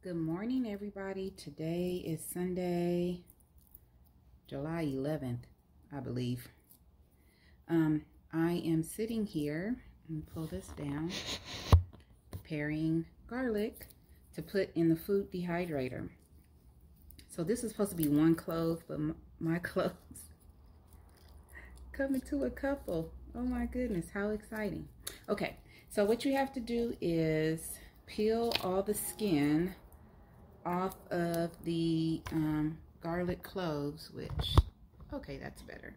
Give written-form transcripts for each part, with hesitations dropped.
Good morning, everybody. Today is Sunday, July 11th, I believe. I am sitting here, and pull this down, preparing garlic to put in the food dehydrator. So this is supposed to be one clove, but my cloves coming to a couple. Oh my goodness, how exciting. Okay, so what you have to do is peel all the skin off of the garlic cloves, okay, that's better,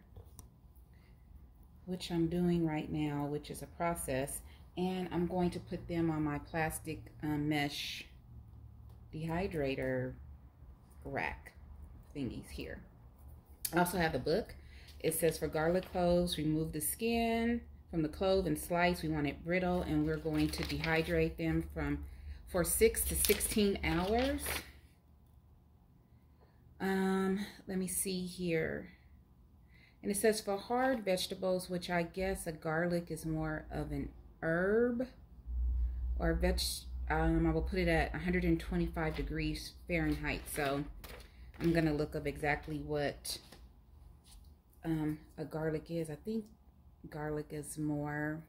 which I'm doing right now, which is a process, and I'm going to put them on my plastic mesh dehydrator rack thingies here. I also have the book. It says for garlic cloves, remove the skin from the clove and slice. We want it brittle, and we're going to dehydrate them for 6 to 16 hours. Let me see here. And it says for hard vegetables, which I guess a garlic is more of an herb, or I will put it at 125 degrees Fahrenheit. So I'm going to look up exactly what a garlic is. I think garlic is more,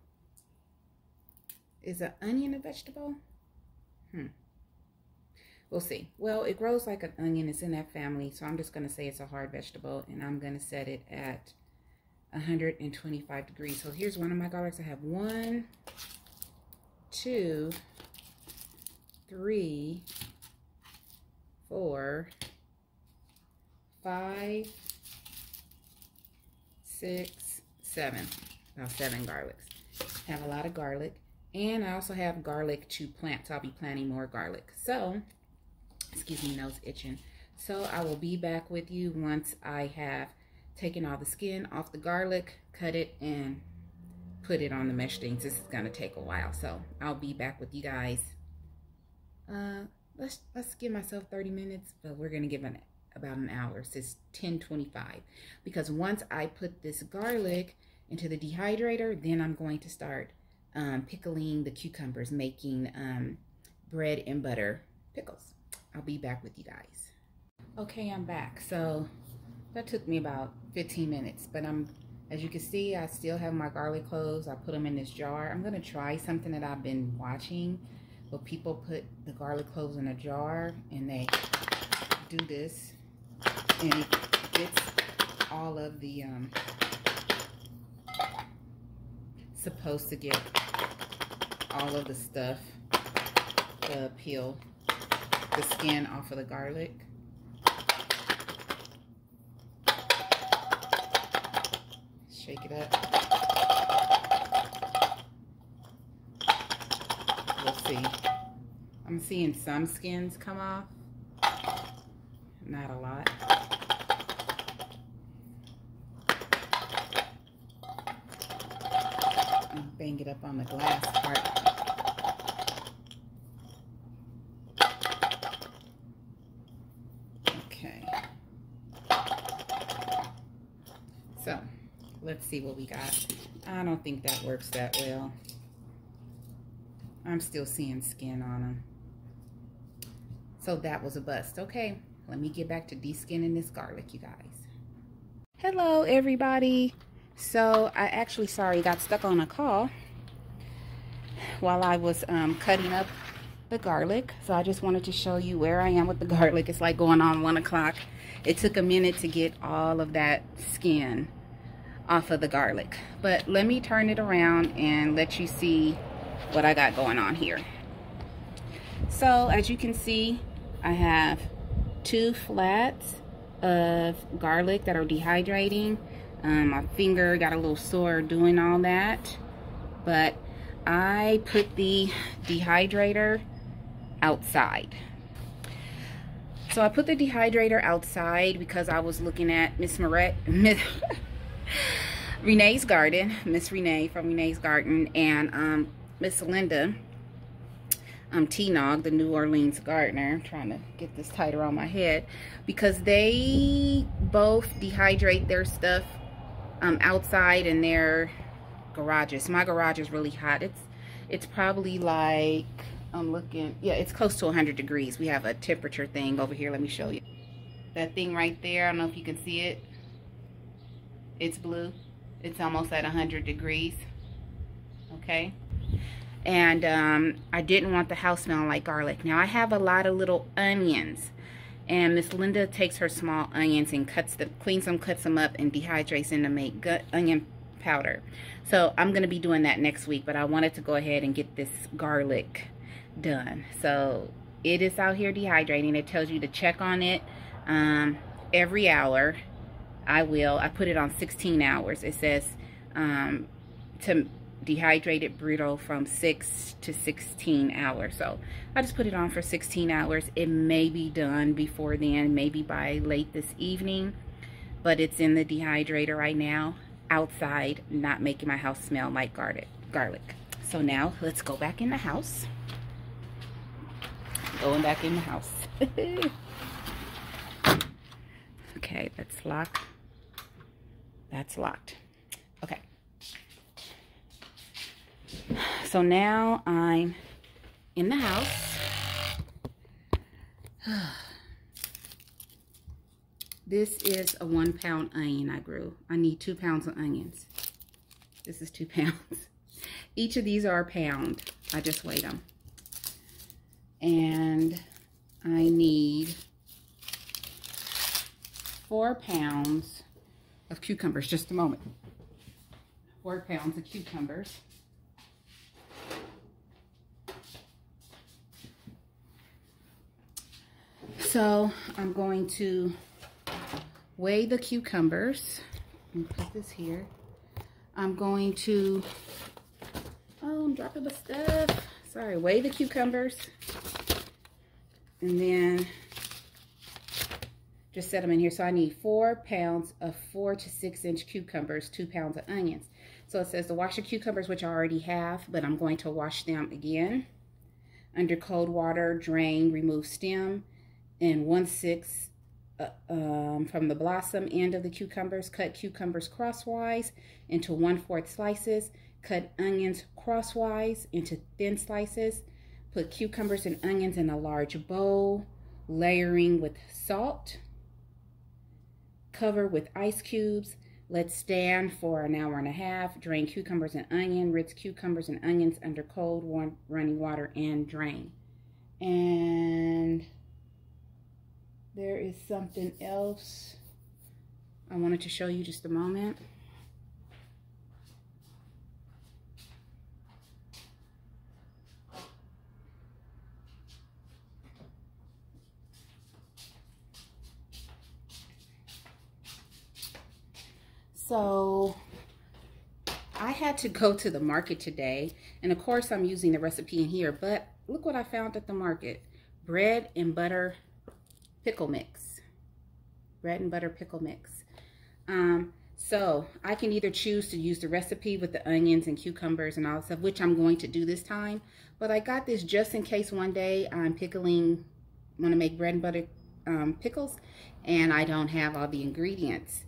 is an onion a vegetable? We'll see. Well, it grows like an onion. It's in that family. So I'm just going to say it's a hard vegetable. And I'm going to set it at 125 degrees. So here's one of my garlics. I have 1, 2, 3, 4, 5, 6, 7. About 7 garlics. I have a lot of garlic. And I also have garlic to plant. So I'll be planting more garlic. So, excuse me, nose itching. So I will be back with you once I have taken all the skin off the garlic, cut it, and put it on the mesh things. This is going to take a while. So I'll be back with you guys. Let's give myself 30 minutes, but we're going to give it about an hour. So it's 10:25. Because once I put this garlic into the dehydrator, then I'm going to start pickling the cucumbers, making bread and butter pickles. I'll be back with you guys. Okay, I'm back. So that took me about 15 minutes, but as you can see, I still have my garlic cloves. I put them in this jar. I'm gonna try something that I've been watching, where people put the garlic cloves in a jar and they do this, and it gets all of the supposed to get all of the stuff, the peel, the skin off of the garlic. Shake it up. We'll see. I'm seeing some skins come off. Not a lot. And bang it up on the glass part. So, let's see what we got. I don't think that works that well. I'm still seeing skin on them. So that was a bust. Okay, let me get back to de-skinning this garlic, you guys. Hello, everybody. So, I actually, got stuck on a call while I was cutting up the garlic. So, I just wanted to show you where I am with the garlic. It's like going on 1 o'clock. It took a minute to get all of that skin off of the garlic, but let me turn it around and let you see what I got going on here. So as you can see, I have 2 flats of garlic that are dehydrating. My finger got a little sore doing all that, but I put the dehydrator outside. So I put the dehydrator outside because I was looking at Miss Renee's garden, Miss Renee from Renee's Garden, and Miss Linda T-Nog, the New Orleans gardener. I'm trying to get this tighter on my head, because they both dehydrate their stuff outside in their garages. My garage is really hot. It's probably like I'm looking, yeah, it's close to 100 degrees. We have a temperature thing over here. Let me show you. That thing right there, I don't know if you can see it. It's blue. It's almost at 100 degrees. Okay. And I didn't want the house smelling like garlic. Now I have a lot of little onions. And Miss Linda takes her small onions and cleans them, cuts them up, and dehydrates them to make onion powder. So I'm going to be doing that next week. But I wanted to go ahead and get this garlic done. So it is out here dehydrating. It tells you to check on it every hour. I put it on 16 hours. It says to dehydrate it brittle from 6 to 16 hours. So I just put it on for 16 hours. It may be done before then, maybe by late this evening, but it's in the dehydrator right now, outside, not making my house smell like garlic. So now let's go back in the house. Going back in the house. Okay, that's locked. That's locked. Okay. So now I'm in the house. This is a 1 pound onion I grew. I need 2 pounds of onions. This is 2 pounds. Each of these are a pound. I just weighed them. And I need 4 pounds of cucumbers. Just a moment. 4 pounds of cucumbers. So I'm going to weigh the cucumbers. Let me put this here. I'm going to, oh, I'm dropping the stuff. Sorry, weigh the cucumbers. And then just set them in here. So I need 4 pounds of 4 to 6 inch cucumbers, 2 pounds of onions. So it says to wash the cucumbers, which I already have, but I'm going to wash them again. Under cold water, drain, remove stem. And 1/6 from the blossom end of the cucumbers. Cut cucumbers crosswise into 1/4 slices. Cut onions crosswise into thin slices. Put cucumbers and onions in a large bowl, layering with salt. Cover with ice cubes. Let stand for an hour and a half. Drain cucumbers and onion. Rinse cucumbers and onions under cold running water and drain. And there is something else I wanted to show you, just a moment. So I had to go to the market today, and of course I'm using the recipe in here, but look what I found at the market. Bread and butter pickle mix. Bread and butter pickle mix. So I can either choose to use the recipe with the onions and cucumbers and all that stuff, which I'm going to do this time. But I got this just in case one day I'm want to make bread and butter pickles, and I don't have all the ingredients.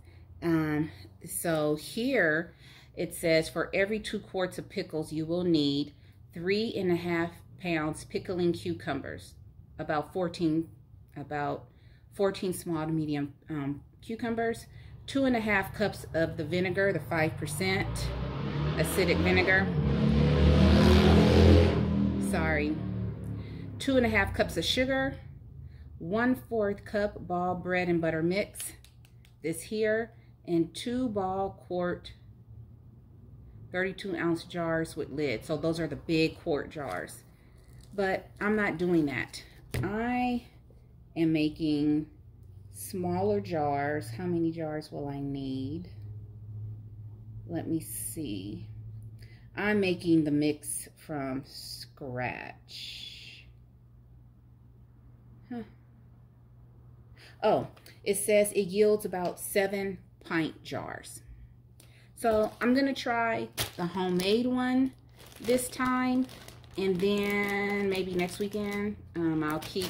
So here it says for every 2 quarts of pickles, you will need 3.5 pounds pickling cucumbers, about 14 small to medium cucumbers, 2.5 cups of the vinegar, the 5% acidic vinegar. Sorry. 2.5 cups of sugar, 1/4 cup ball bread and butter mix, this here, and 2 ball quart 32-ounce jars with lid. So those are the big quart jars. But I'm not doing that. I am making smaller jars. How many jars will I need? Let me see. I'm making the mix from scratch. Huh. Oh, it says it yields about 7 pint jars. So I'm gonna try the homemade one this time, and then maybe next weekend I'll keep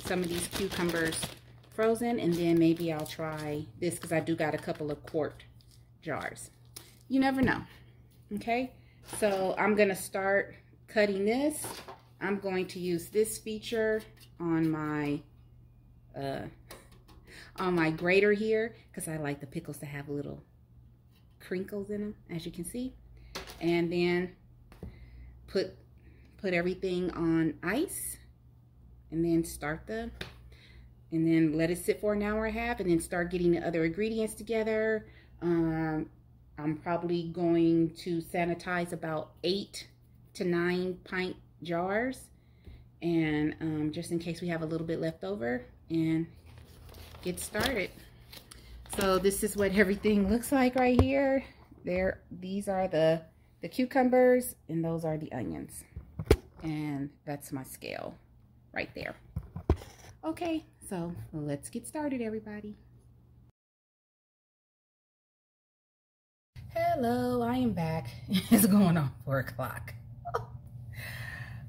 some of these cucumbers frozen, and then maybe I'll try this because I do got a couple of quart jars. You never know. Okay, so I'm gonna start cutting this, I'm going to use this feature on my grater here because I like the pickles to have little crinkles in them, as you can see. And then put everything on ice, and then and then let it sit for an hour and a half, and then start getting the other ingredients together. I'm probably going to sanitize about 8 to 9 pint jars, and just in case we have a little bit left over, and get started. So this is what everything looks like right here. These are the cucumbers, and those are the onions, and that's my scale right there. Okay, so let's get started, everybody. Hello, I am back. It's going on 4 o'clock.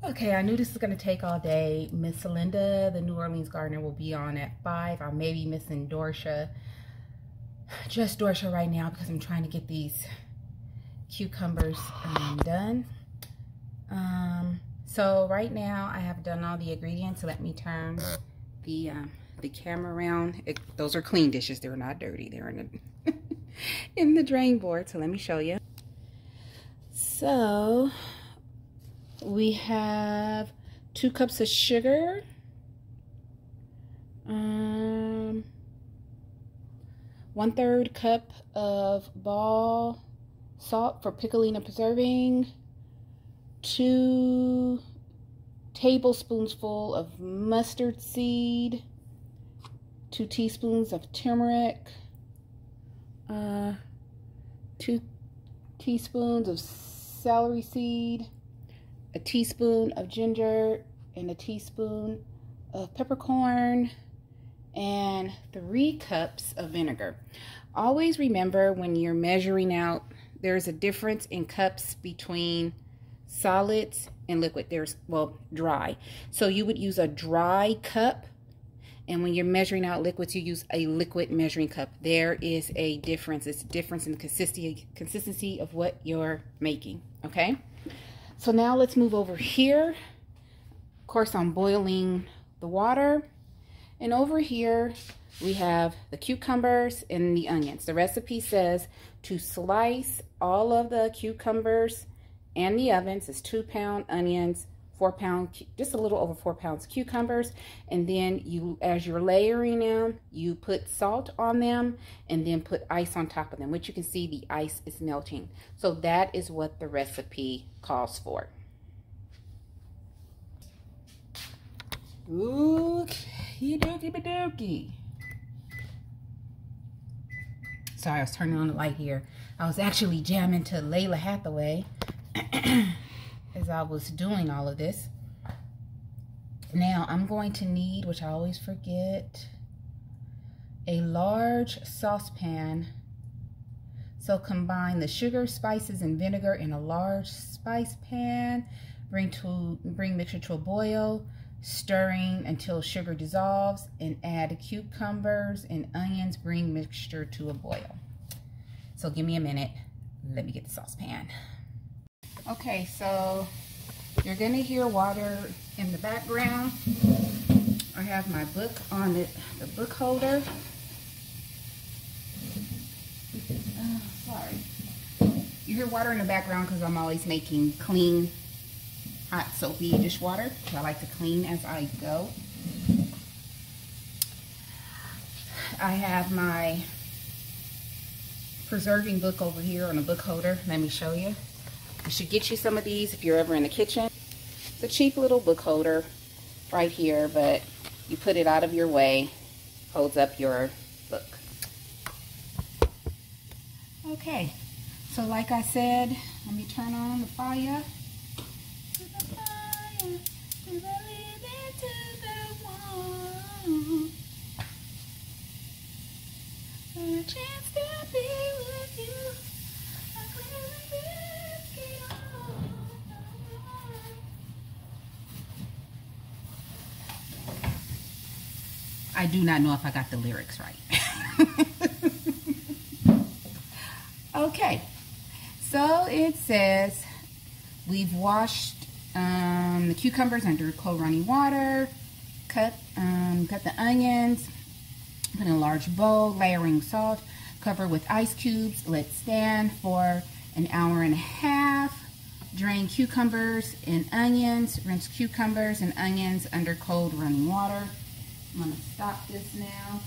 Okay, I knew this was going to take all day. Miss Linda, the New Orleans gardener, will be on at 5. I may be missing Dorsha. Just Dorsha right now because I'm trying to get these cucumbers done. So right now I have done all the ingredients. So let me turn the camera around. Those are clean dishes. They're not dirty. They're in the drain board. So let me show you. So we have 2 cups of sugar, 1/3 cup of ball salt for pickling and preserving, 2 tablespoonsful of mustard seed, 2 teaspoons of turmeric, 2 teaspoons of celery seed, a teaspoon of ginger, and a teaspoon of peppercorn, and 3 cups of vinegar. Always remember when you're measuring out, there's a difference in cups between solids and liquid. Dry. So you would use a dry cup, and when you're measuring out liquids, you use a liquid measuring cup. There is a difference. It's a difference in the consistency of what you're making, okay? So now let's move over here. Of course, I'm boiling the water. And over here, we have the cucumbers and the onions. The recipe says to slice all of the cucumbers and the ovens. It's 2-pound onions, 4-pound, just a little over 4 pounds cucumbers. And then as you're layering them, you put salt on them and then put ice on top of them, which you can see the ice is melting. So that is what the recipe calls for. Okie dokie. Sorry, I was turning on the light here. I was actually jamming to Layla Hathaway as I was doing all of this. Now I'm going to need, which I always forget, a large saucepan. So combine the sugar, spices, and vinegar in a large spice pan. Bring mixture to a boil, stirring until sugar dissolves, and add cucumbers and onions. Bring mixture to a boil. So give me a minute. Let me get the saucepan. Okay, so you're going to hear water in the background. I have my book on the book holder. Oh, sorry. You hear water in the background because I'm always making clean, hot, soapy dishwater. I like to clean as I go. I have my preserving book over here on a book holder. Let me show you. You should get you some of these if you're ever in the kitchen. It's a cheap little book holder right here, but you put it out of your way, holds up your book. Okay, so like I said, let me turn on the fire. A chance to be with you. I do not know if I got the lyrics right. Okay, so it says we've washed the cucumbers under cold running water. Cut the onions. Put in a large bowl, layering salt. Cover with ice cubes. Let stand for an hour and a half. Drain cucumbers and onions. Rinse cucumbers and onions under cold running water. I'm going to stop this now.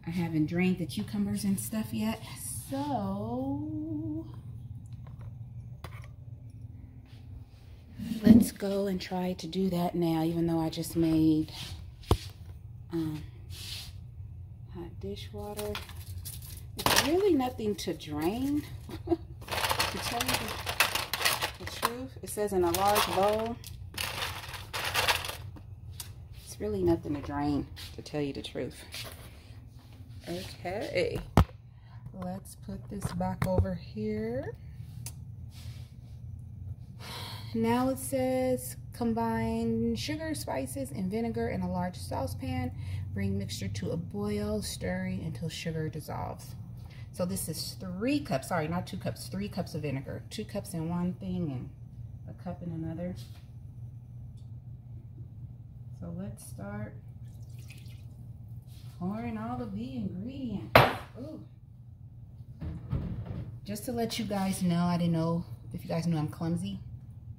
I haven't drained the cucumbers and stuff yet, so let's go and try to do that now, even though I just made hot dishwater. It's really nothing to drain. To tell you the truth, it says in a large bowl. It's really nothing to drain, to tell you the truth. Okay, let's put this back over here. Now it says combine sugar, spices, and vinegar in a large saucepan. Bring mixture to a boil, stirring until sugar dissolves. So this is 3 cups, sorry, not 2 cups, 3 cups of vinegar. 2 cups in one thing and a cup in another. So let's start pouring all of the ingredients. Ooh. Just to let you guys know, I didn't know if you guys knew I'm clumsy.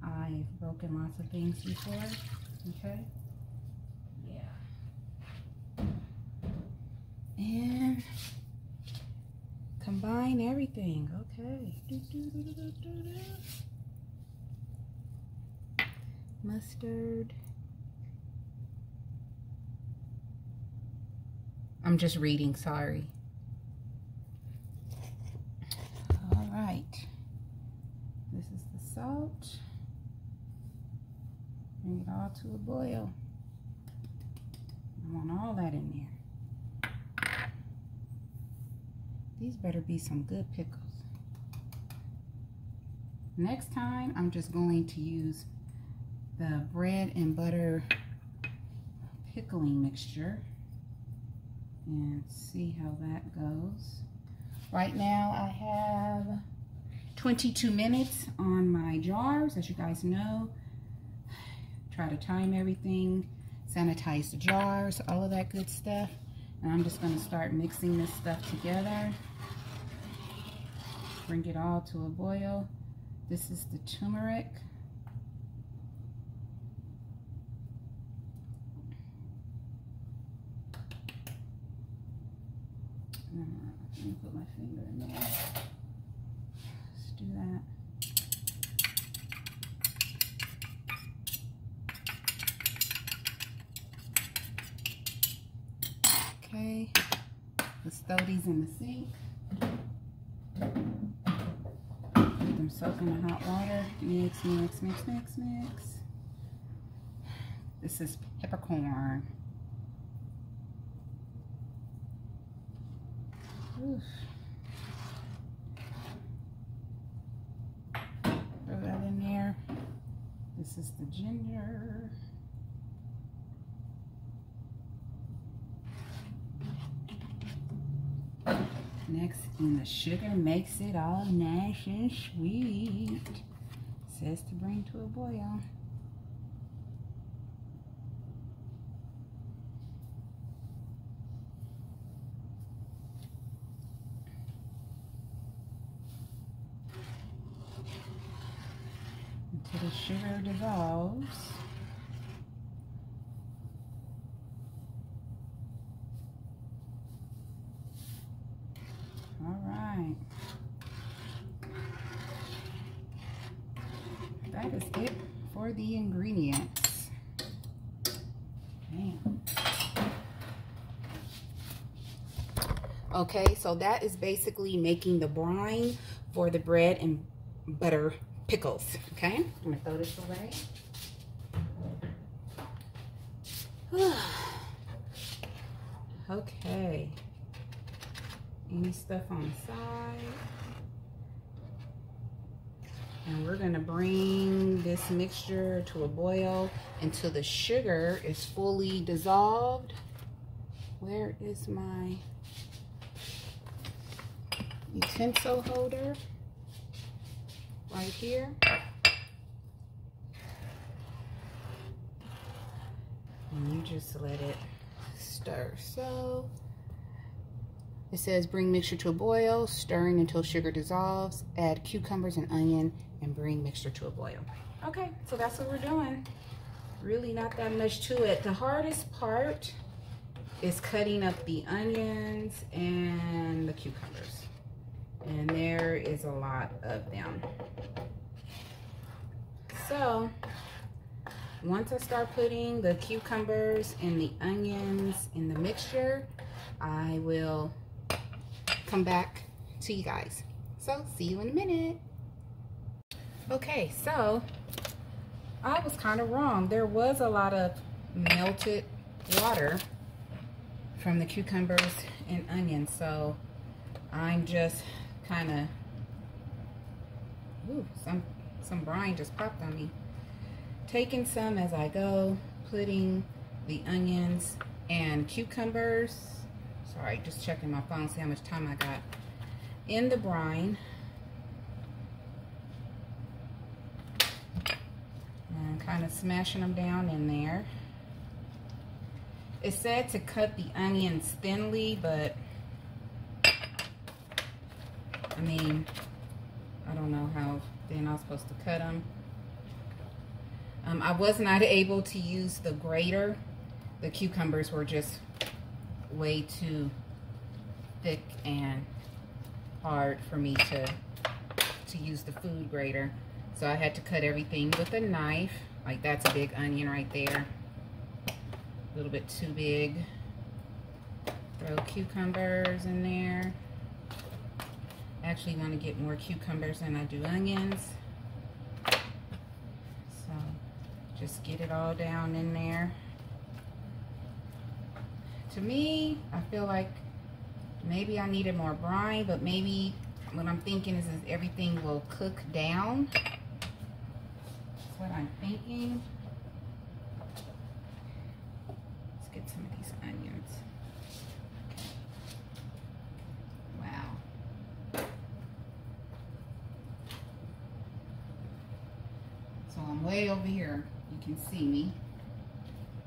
I've broken lots of things before. Okay. Yeah. And combine everything. Okay. Mustard. I'm just reading, sorry. All right. This is the salt. Bring it all to a boil. I want all that in there. These better be some good pickles. Next time, I'm just going to use the bread and butter pickling mixture and see how that goes. Right now I have 22 minutes on my jars, as you guys know. Try to time everything, sanitize the jars, all of that good stuff. And I'm just going to start mixing this stuff together. Bring it all to a boil. This is the turmeric. Let me put my finger in there. Let's do that. Okay. Let's throw these in the sink. Let them soak in the hot water. Mix, mix, mix, mix, mix. This is peppercorn. Oof. Throw that in there. This is the ginger. Next, and the sugar makes it all nice and sweet. It says to bring to a boil. Until the sugar dissolves. All right. That is it for the ingredients. Damn. Okay, so that is basically making the brine for the bread and butter pickles. Okay, I'm gonna throw this away. Okay. Any stuff on the side. And we're gonna bring this mixture to a boil until the sugar is fully dissolved. Where is my utensil holder? right here. And you just let it stir. So it says bring mixture to a boil, stirring until sugar dissolves, add cucumbers and onion, and bring mixture to a boil. Okay, so that's what we're doing. Really not that much to it. The hardest part is cutting up the onions and the cucumbers. And there is a lot of them. So once I start putting the cucumbers and the onions in the mixture, I will come back to you guys. So see you in a minute. Okay, so I was kind of wrong. There was a lot of melted water from the cucumbers and onions, so I'm just kind of, some brine just popped on me. Taking some as I go, putting the onions and cucumbers, sorry, just checking my phone, see how much time I got, in the brine. And kind of smashing them down in there. It said to cut the onions thinly, but I mean, I don't know how thin I was supposed to cut them. I was not able to use the grater. The cucumbers were just way too thick and hard for me to use the food grater. So I had to cut everything with a knife. Like that's a big onion right there. A little bit too big. Throw cucumbers in there. Actually want to get more cucumbers than I do onions. So just get it all down in there. To me, I feel like maybe I needed more brine, but maybe what I'm thinking is everything will cook down. That's what I'm thinking. Let's get some of these onions. Wow. So I'm way over here. You can see me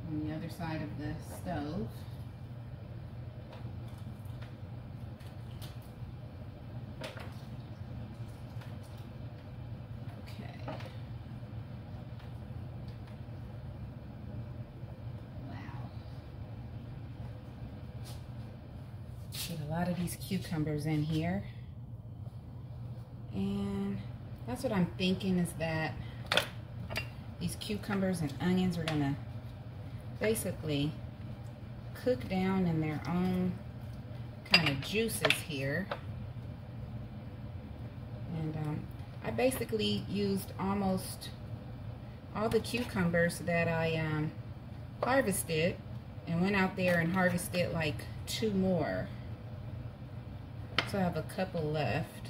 on the other side of the stove. Get a lot of these cucumbers in here. And that's what I'm thinking, is that these cucumbers and onions are gonna basically cook down in their own kind of juices here. And I basically used almost all the cucumbers that I harvested, and went out there and harvested like 2 more. So I have a couple left.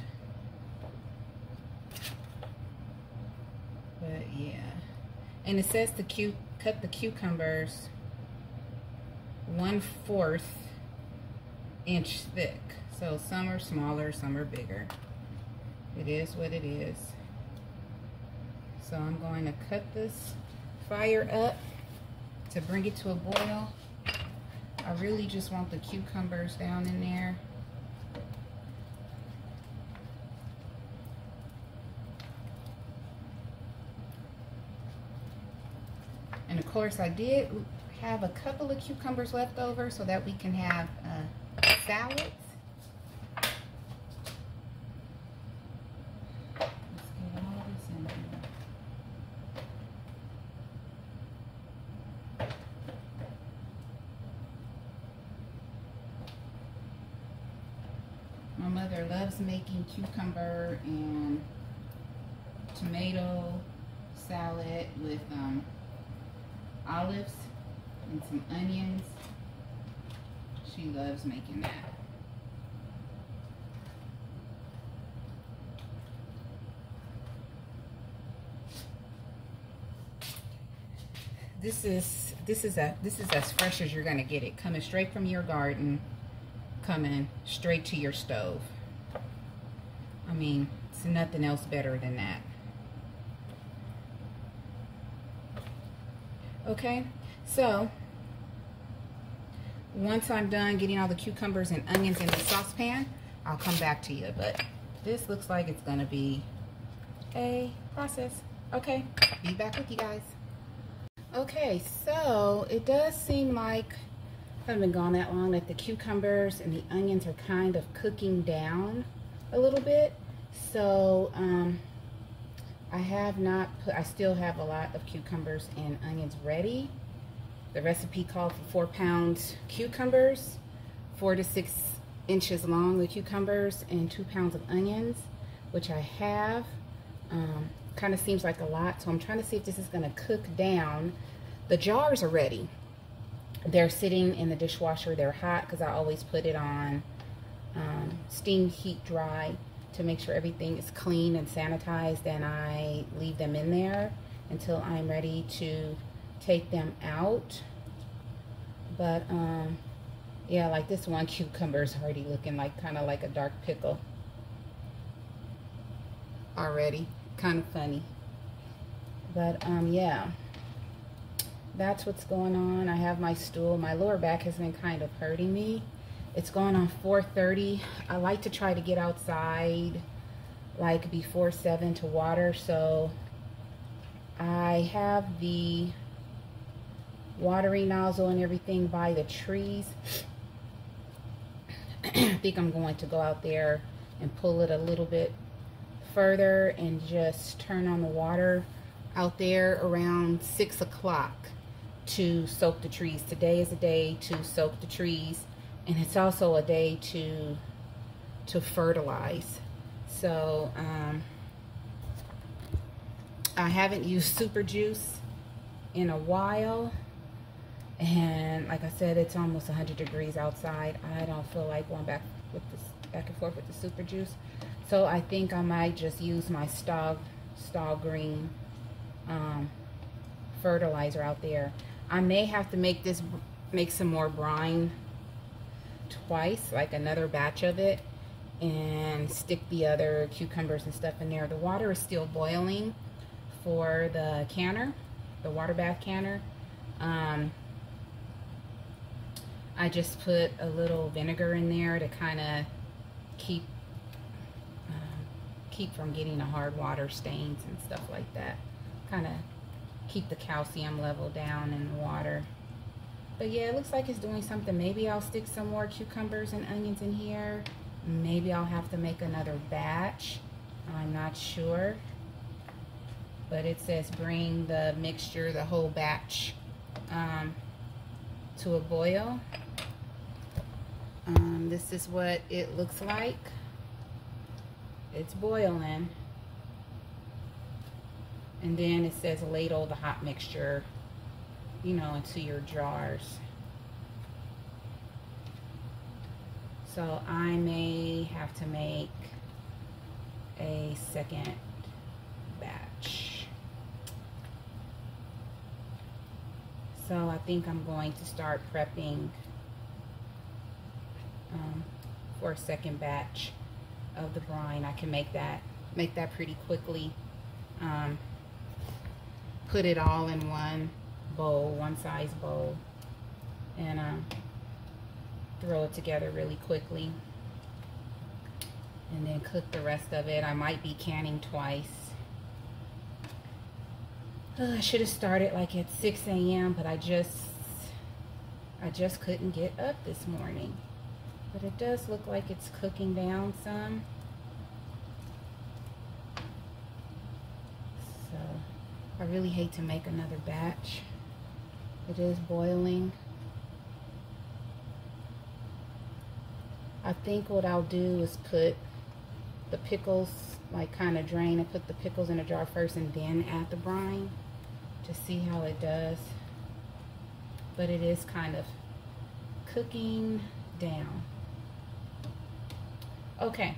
But yeah. And it says to cut the cucumbers 1/4 inch thick. So some are smaller, some are bigger. It is what it is. So I'm going to cut this fire up to bring it to a boil. I really just want the cucumbers down in there. And of course I did have a couple of cucumbers left over so that we can have salads. Let's get all of this in here. My mother loves making cucumber and tomato salad with olives and some onions. She loves making that. This is as fresh as you're gonna get it. Coming straight from your garden, coming straight to your stove. I mean, There's nothing else better than that. Okay, so once I'm done getting all the cucumbers and onions in the saucepan, I'll come back to you. But this looks like it's gonna be a process. Okay, be back with you guys. Okay, so it does seem like, I haven't been gone that long, that the cucumbers and the onions are kind of cooking down a little bit. So I still have a lot of cucumbers and onions ready. The recipe called for 4 pounds cucumbers, 4 to 6 inches long the cucumbers, and 2 pounds of onions, which I have. Kind of seems like a lot, so I'm trying to see if this is going to cook down. The jars are ready. They're sitting in the dishwasher. They're hot because I always put it on steam heat dry to make sure everything is clean and sanitized, and I leave them in there until I'm ready to take them out. But yeah, like this one cucumber is already looking like kind of like a dark pickle already. Kind of funny. But yeah, that's what's going on. I have my stool. My lower back has been kind of hurting me. It's going on 4:30. I like to try to get outside like before 7 to water. So I have the watering nozzle and everything by the trees. I think I'm going to go out there and pull it a little bit further and just turn on the water out there around 6 o'clock to soak the trees. Today is a day to soak the trees, and it's also a day to fertilize. So I haven't used super juice in a while, and like I said, it's almost 100 degrees outside. I don't feel like going back and forth with the super juice. So I think I might just use my Stall Green fertilizer out there. I may have to make some more brine twice, like another batch of it, and stick the other cucumbers and stuff in there. The water is still boiling for the canner, the water bath canner. I just put a little vinegar in there to kind of keep from getting the hard water stains and stuff like that. Kind of keep the calcium level down in the water. But yeah, it looks like it's doing something. Maybe I'll stick some more cucumbers and onions in here. Maybe I'll have to make another batch. I'm not sure. But it says bring the mixture, the whole batch, to a boil. This is what it looks like. It's boiling. And then it says ladle the hot mixture, you know, into your jars. So I may have to make a second batch. So I think I'm going to start prepping for a second batch of the brine. I can make that pretty quickly. Put it all in one bowl, one size bowl, and throw it together really quickly, and then cook the rest of it. I might be canning twice. I should have started like at 6 a.m. but I just couldn't get up this morning. But it does look like it's cooking down some. So I really hate to make another batch. It is boiling. I think what I'll do is put the pickles, like kind of drain and put the pickles in a jar first and then add the brine to see how it does. But it is kind of cooking down. Okay,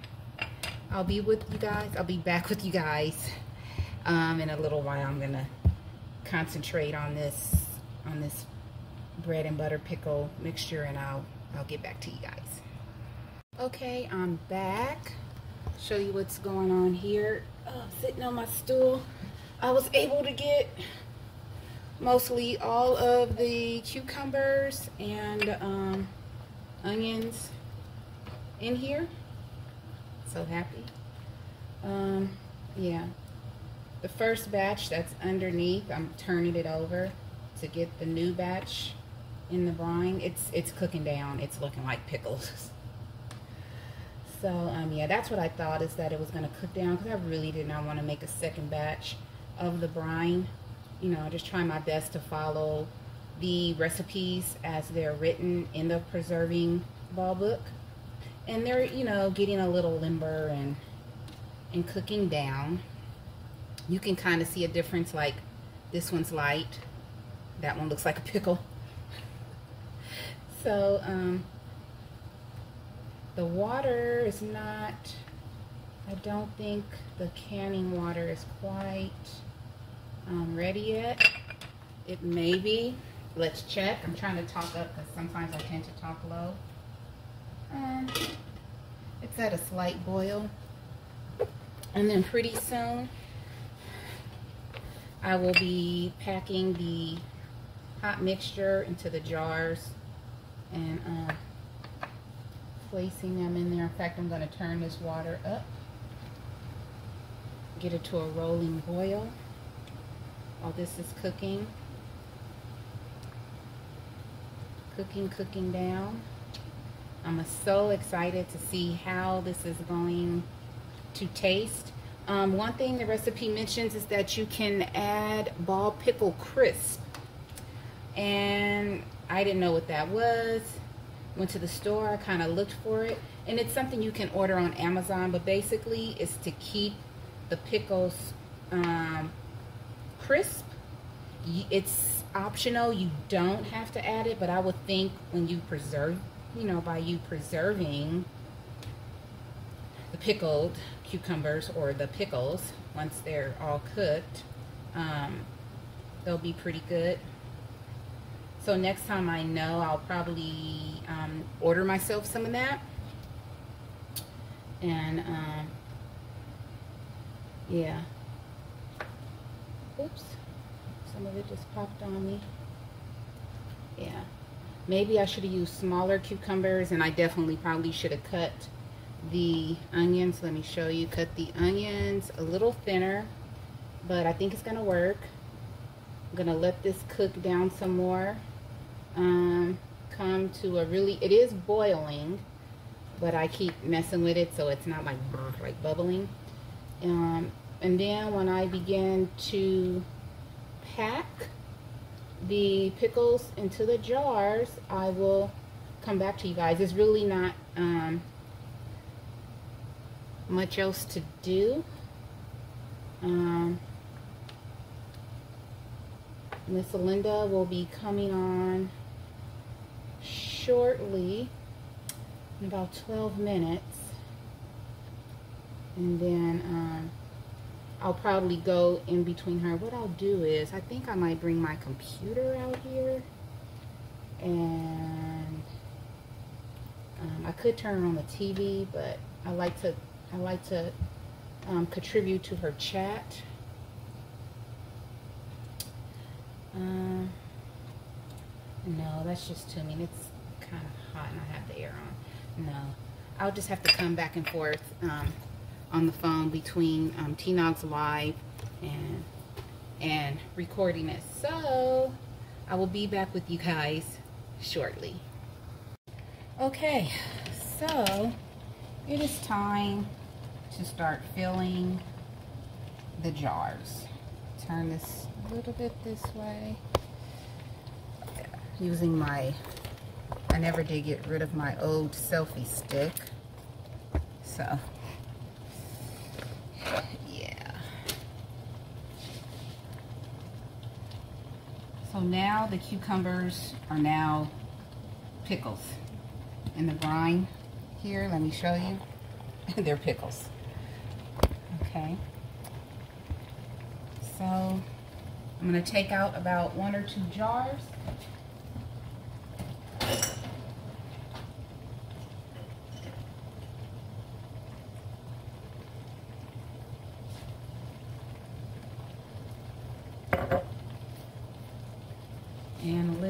I'll be with you guys. I'll be back with you guys in a little while. I'm gonna concentrate on this bread and butter pickle mixture, and I'll get back to you guys. Okay, I'm back. show you what's going on here. Sitting on my stool, I was able to get mostly all of the cucumbers and onions in here. So happy. Yeah, the first batch that's underneath, I'm turning it over to get the new batch in the brine. It's cooking down. It's looking like pickles. So yeah, that's what I thought, is that it was going to cook down, because I really did not want to make a second batch of the brine. You know, just trying my best to follow the recipes as they're written in the preserving ball book. And they're, you know, getting a little limber and cooking down. You can kind of see a difference, like this one's light, that one looks like a pickle. So the water is not, I don't think the canning water is quite ready yet. It may be. Let's check. I'm trying to talk up because sometimes I tend to talk low. It's at a slight boil. And then pretty soon I will be packing the hot mixture into the jars and placing them in there. In fact, I'm going to turn this water up, get it to a rolling boil while this is cooking. Cooking down. I'm so excited to see how this is going to taste. One thing the recipe mentions is that you can add ball pickle crisp, and I didn't know what that was. Went to the store, I kind of looked for it, and it's something you can order on Amazon, but basically it's to keep the pickles crisp. It's optional, you don't have to add it, but I would think when you preserve, you know, by you preserving the pickled cucumbers or the pickles, once they're all cooked, they'll be pretty good. So next time I know, I'll probably order myself some of that. And yeah. Oops. Some of it just popped on me. Yeah. Maybe I should have used smaller cucumbers, and I definitely probably should have cut the onions. Let me show you. Cut the onions a little thinner, but I think it's going to work. I'm going to let this cook down some more. Come to a really, it is boiling, but I keep messing with it so it's not like bubbling. And then when I begin to pack the pickles into the jars, I will come back to you guys. It's really not much else to do. Miss Linda will be coming on shortly, in about 12 minutes, and then I'll probably go in between her. What I'll do is, I think I might bring my computer out here, and I could turn on the TV, but I like to contribute to her chat. No, that's just too mean. It's kind of hot and I have the air on. No, I'll just have to come back and forth on the phone between T-Nog's live and recording it. So I will be back with you guys shortly. Okay, so it is time to start filling the jars. Turn this a little bit this way. Using my, I never did get rid of my old selfie stick. So, yeah. So now the cucumbers are now pickles in the brine. Here, let me show you. They're pickles. Okay. So I'm going to take out about 1 or 2 jars.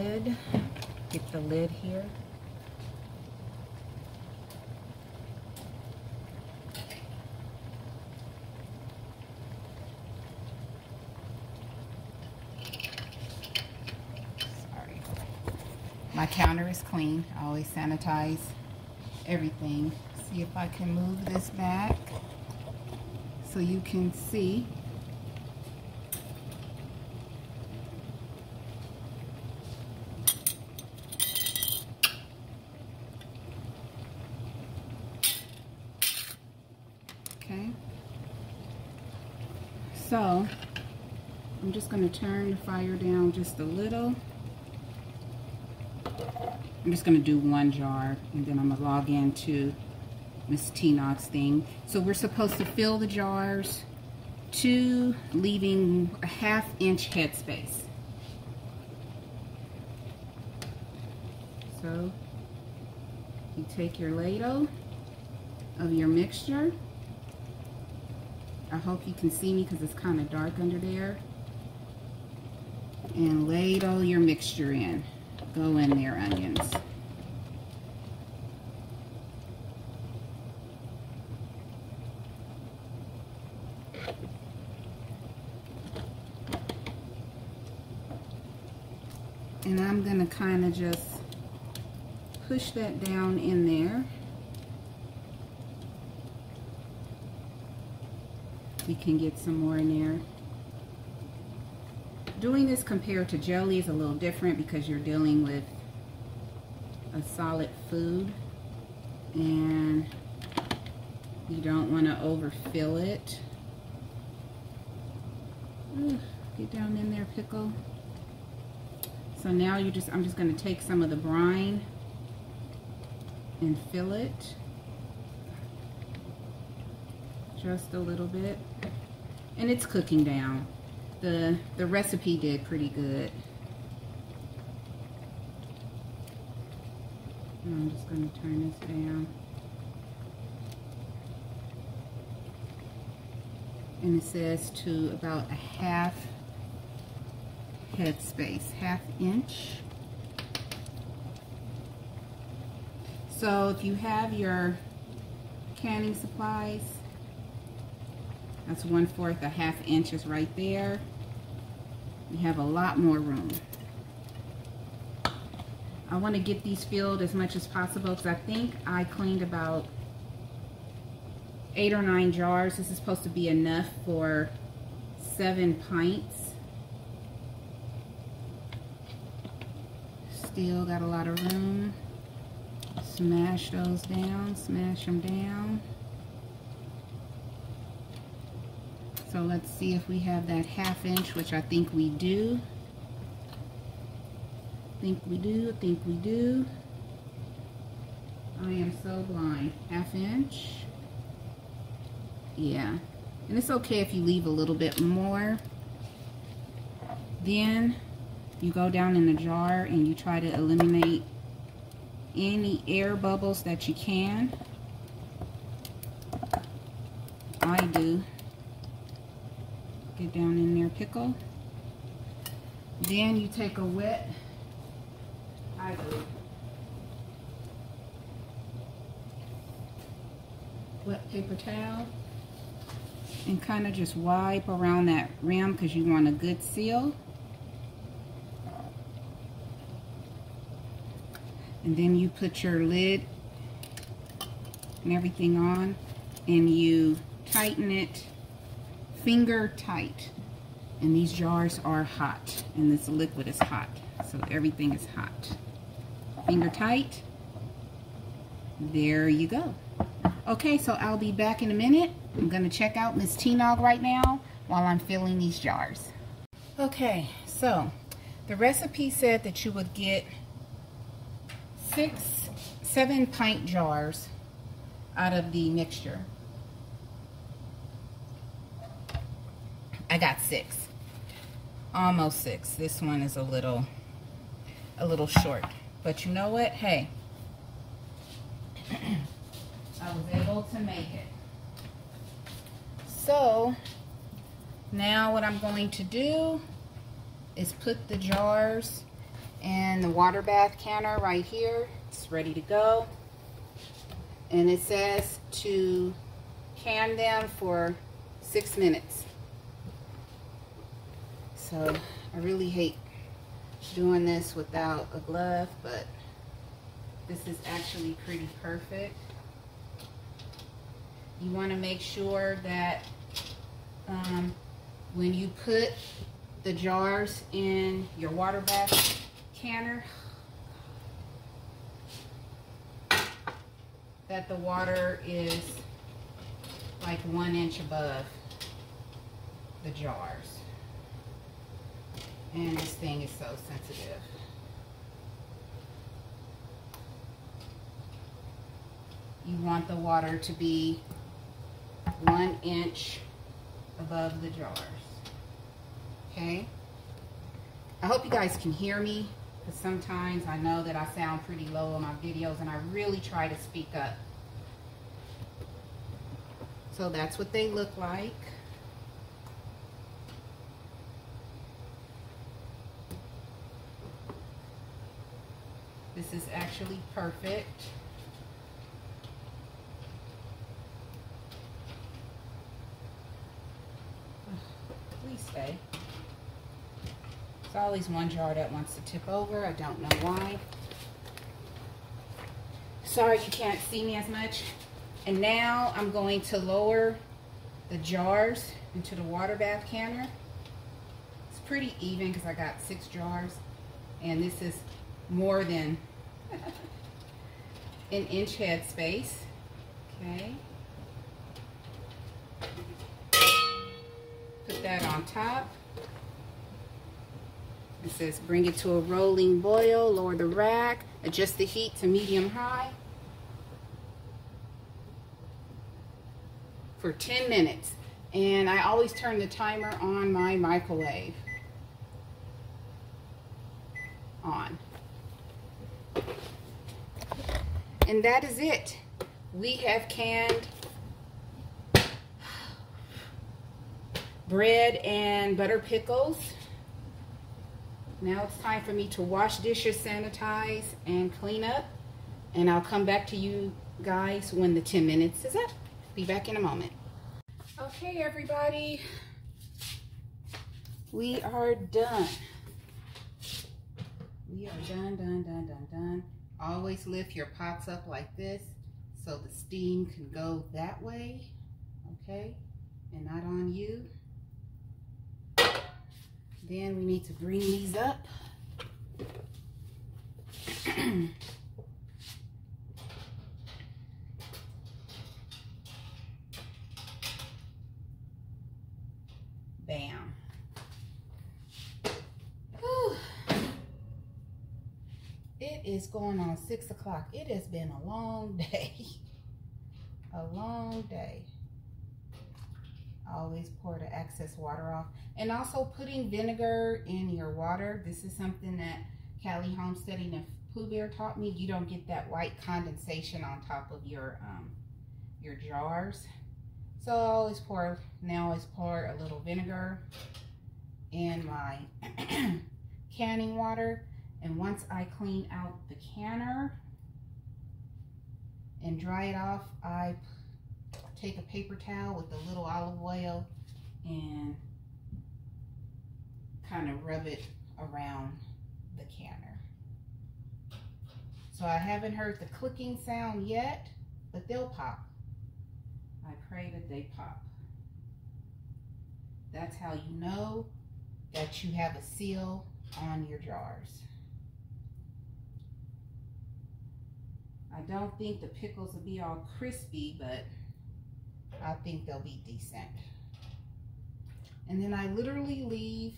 lid. Get the lid here. Sorry. My counter is clean. I always sanitize everything. See if I can move this back so you can see. Okay, so I'm just going to turn the fire down just a little. I'm just going to do one jar, and then I'm going to log into Miss T-Nog's thing. So we're supposed to fill the jars to leaving a 1/2 inch headspace. So you take your ladle of your mixture. I hope you can see me because it's kind of dark under there. And ladle your mixture in. Go in there, onions. And I'm going to kind of just push that down in there. We can get some more in there. Doing this compared to jelly is a little different because you're dealing with a solid food and you don't want to overfill it. Ooh, get down in there, pickle. So now I'm just going to take some of the brine and fill it. Just a little bit. And it's cooking down. The recipe did pretty good. And I'm just going to turn this down. And it says to about a 1/2 headspace, 1/2 inch. So if you have your canning supplies, that's 1/4, a 1/2 inch is right there. You have a lot more room. I want to get these filled as much as possible because I think I cleaned about 8 or 9 jars. This is supposed to be enough for 7 pints. Still got a lot of room. Smash those down, smash them down. So let's see if we have that 1/2 inch, which I think we do. I think we do. I am so blind. 1/2 inch. Yeah. And it's okay if you leave a little bit more. Then you go down in the jar and you try to eliminate any air bubbles that you can. I do. Get down in there, pickle. Then you take a wet paper towel and kind of just wipe around that rim because you want a good seal. And then you put your lid and everything on and you tighten it finger tight. And these jars are hot and this liquid is hot, so everything is hot. Finger tight. There you go. Okay, so I'll be back in a minute. I'm gonna check out Miss T-Nog right now while I'm filling these jars. Okay, so the recipe said that you would get 7 pint jars out of the mixture. I got 6, almost 6. This one is a little short, but you know what? Hey, I was able to make it. So now what I'm going to do is put the jars And the water bath canner right here, it's ready to go. And it says to can them for 6 minutes. So I really hate doing this without a glove, but this is actually pretty perfect. You want to make sure that when you put the jars in your water bath canner, that the water is like 1 inch above the jars. And this thing is so sensitive. You want the water to be 1 inch above the jars. Okay? I hope you guys can hear me, because sometimes I know that I sound pretty low on my videos and I really try to speak up. So that's what they look like. This is actually perfect. Please stay. There's always one jar that wants to tip over. I don't know why. Sorry you can't see me as much. And now I'm going to lower the jars into the water bath canner. It's pretty even because I got 6 jars. And this is more than an inch head space. Okay. Put that on top. It says bring it to a rolling boil, lower the rack, adjust the heat to medium high for 10 minutes. And I always turn the timer on my microwave on. And that is it. We have canned bread and butter pickles. Now it's time for me to wash dishes, sanitize, and clean up. And I'll come back to you guys when the 10 minutes is up. Be back in a moment. Okay, everybody. We are done. We are done. Always lift your pots up like this so the steam can go that way, okay, and not on you. Then we need to bring these up. Bam. Whew. It is going on 6 o'clock. It has been a long day. A long day. Always pour the excess water off. And also putting vinegar in your water. This is something that Callie Homesteading and Pooh Bear taught me. You don't get that white condensation on top of your jars. So I always pour a little vinegar in my canning water. And once I clean out the canner and dry it off, I take a paper towel with a little olive oil and kind of rub it around the canner. So I haven't heard the clicking sound yet, but they'll pop. I pray that they pop. That's how you know that you have a seal on your jars. I don't think the pickles will be all crispy, but I think they'll be decent. And then I literally leave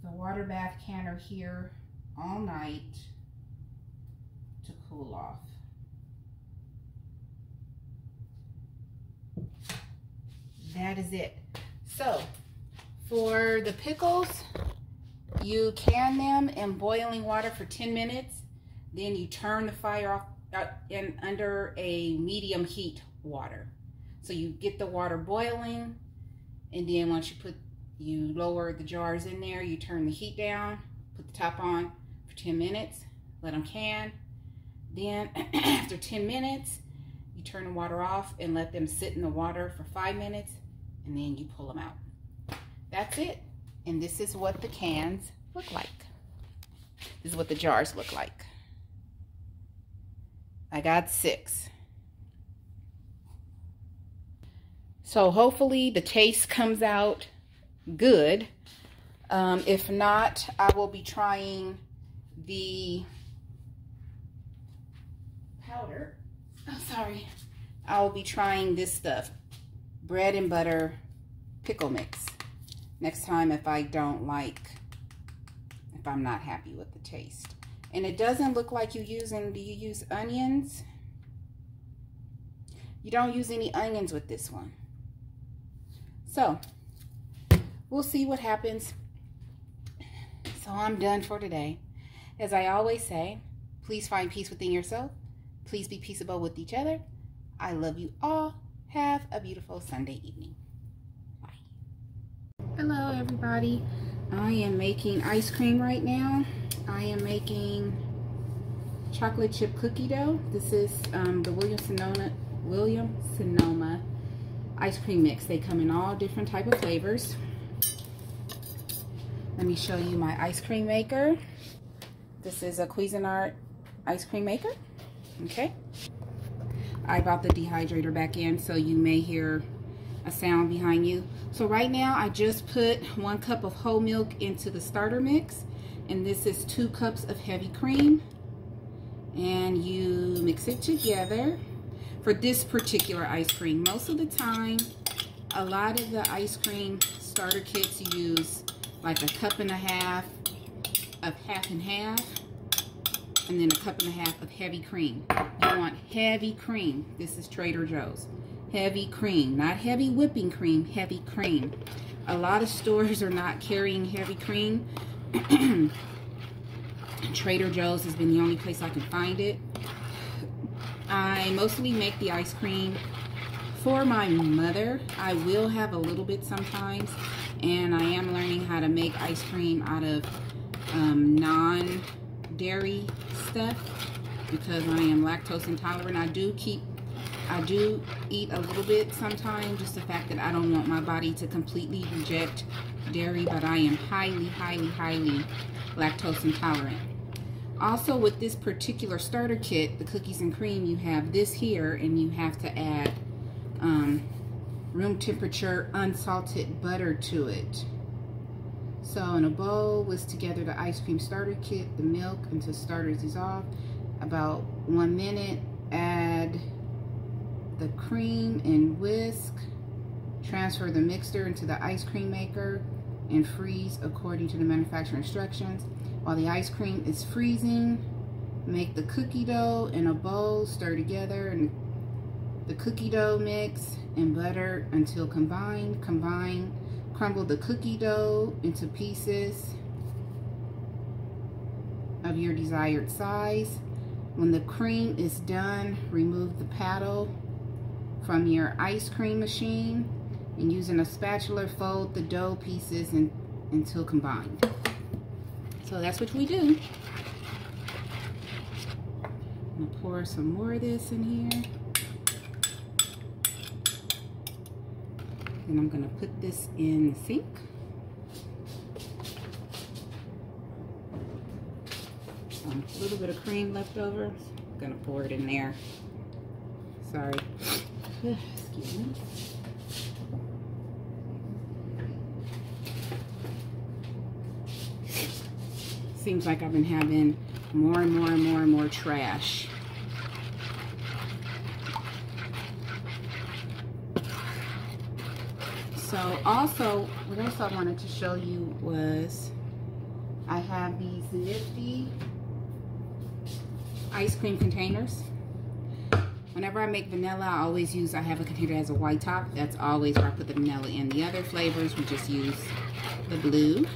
the water bath canner here all night to cool off. That is it. So for the pickles, you can them in boiling water for 10 minutes. Then you turn the fire off in under a medium heat water. So you get the water boiling, and then once you lower the jars in there, you turn the heat down put the top on for 10 minutes, let them can. Then after 10 minutes, you turn the water off and let them sit in the water for 5 minutes, and then you pull them out. That's it. And this is what the cans look like. This is what the jars look like. I got 6. So hopefully the taste comes out good. If not, I will be trying the powder. Oh, sorry. I will be trying this stuff. Bread and butter pickle mix. Next time if I'm not happy with the taste. And it doesn't look like do you use onions? You don't use any onions with this one. So, we'll see what happens. So I'm done for today. As I always say, please find peace within yourself. Please be peaceable with each other. I love you all. Have a beautiful Sunday evening. Bye. Hello, everybody. I am making ice cream right now. I am making chocolate chip cookie dough. This is the Williams-Sonoma ice cream mix. They come in all different type of flavors. Let me show you my ice cream maker. This is a Cuisinart ice cream maker. Okay. I brought the dehydrator back in, so you may hear a sound behind you. So right now I just put 1 cup of whole milk into the starter mix, and this is 2 cups of heavy cream, and you mix it together. For this particular ice cream, most of the time, a lot of the ice cream starter kits use like 1.5 cups of half and half, and then 1.5 cups of heavy cream. You want heavy cream. This is Trader Joe's. Heavy cream, not heavy whipping cream, heavy cream. A lot of stores are not carrying heavy cream. Trader Joe's has been the only place I can find it. I mostly make the ice cream for my mother. I will have a little bit sometimes, and I am learning how to make ice cream out of non-dairy stuff because I am lactose intolerant. I do eat a little bit sometimes, just the fact that I don't want my body to completely reject dairy, but I am highly, highly, highly lactose intolerant. Also, with this particular starter kit, the cookies and cream, you have this here, and you have to add room temperature unsalted butter to it. So in a bowl, whisk together the ice cream starter kit, the milk until starters dissolve. About 1 minute, add the cream and whisk. Transfer the mixture into the ice cream maker and freeze according to the manufacturer instructions. While the ice cream is freezing, make the cookie dough in a bowl, stir together and the cookie dough mix and butter until combined. Crumble the cookie dough into pieces of your desired size. When the cream is done, remove the paddle from your ice cream machine and using a spatula fold the dough pieces until combined. So that's what we do. I'm gonna pour some more of this in here. Then I'm gonna put this in the sink. A little bit of cream left over. I'm gonna pour it in there. Sorry. Excuse me. Seems like I've been having more and more trash. So also, what else I wanted to show you was I have these nifty ice cream containers. Whenever I make vanilla, I have a container that has a white top. That's always where I put the vanilla in. The other flavors, we just use the blue.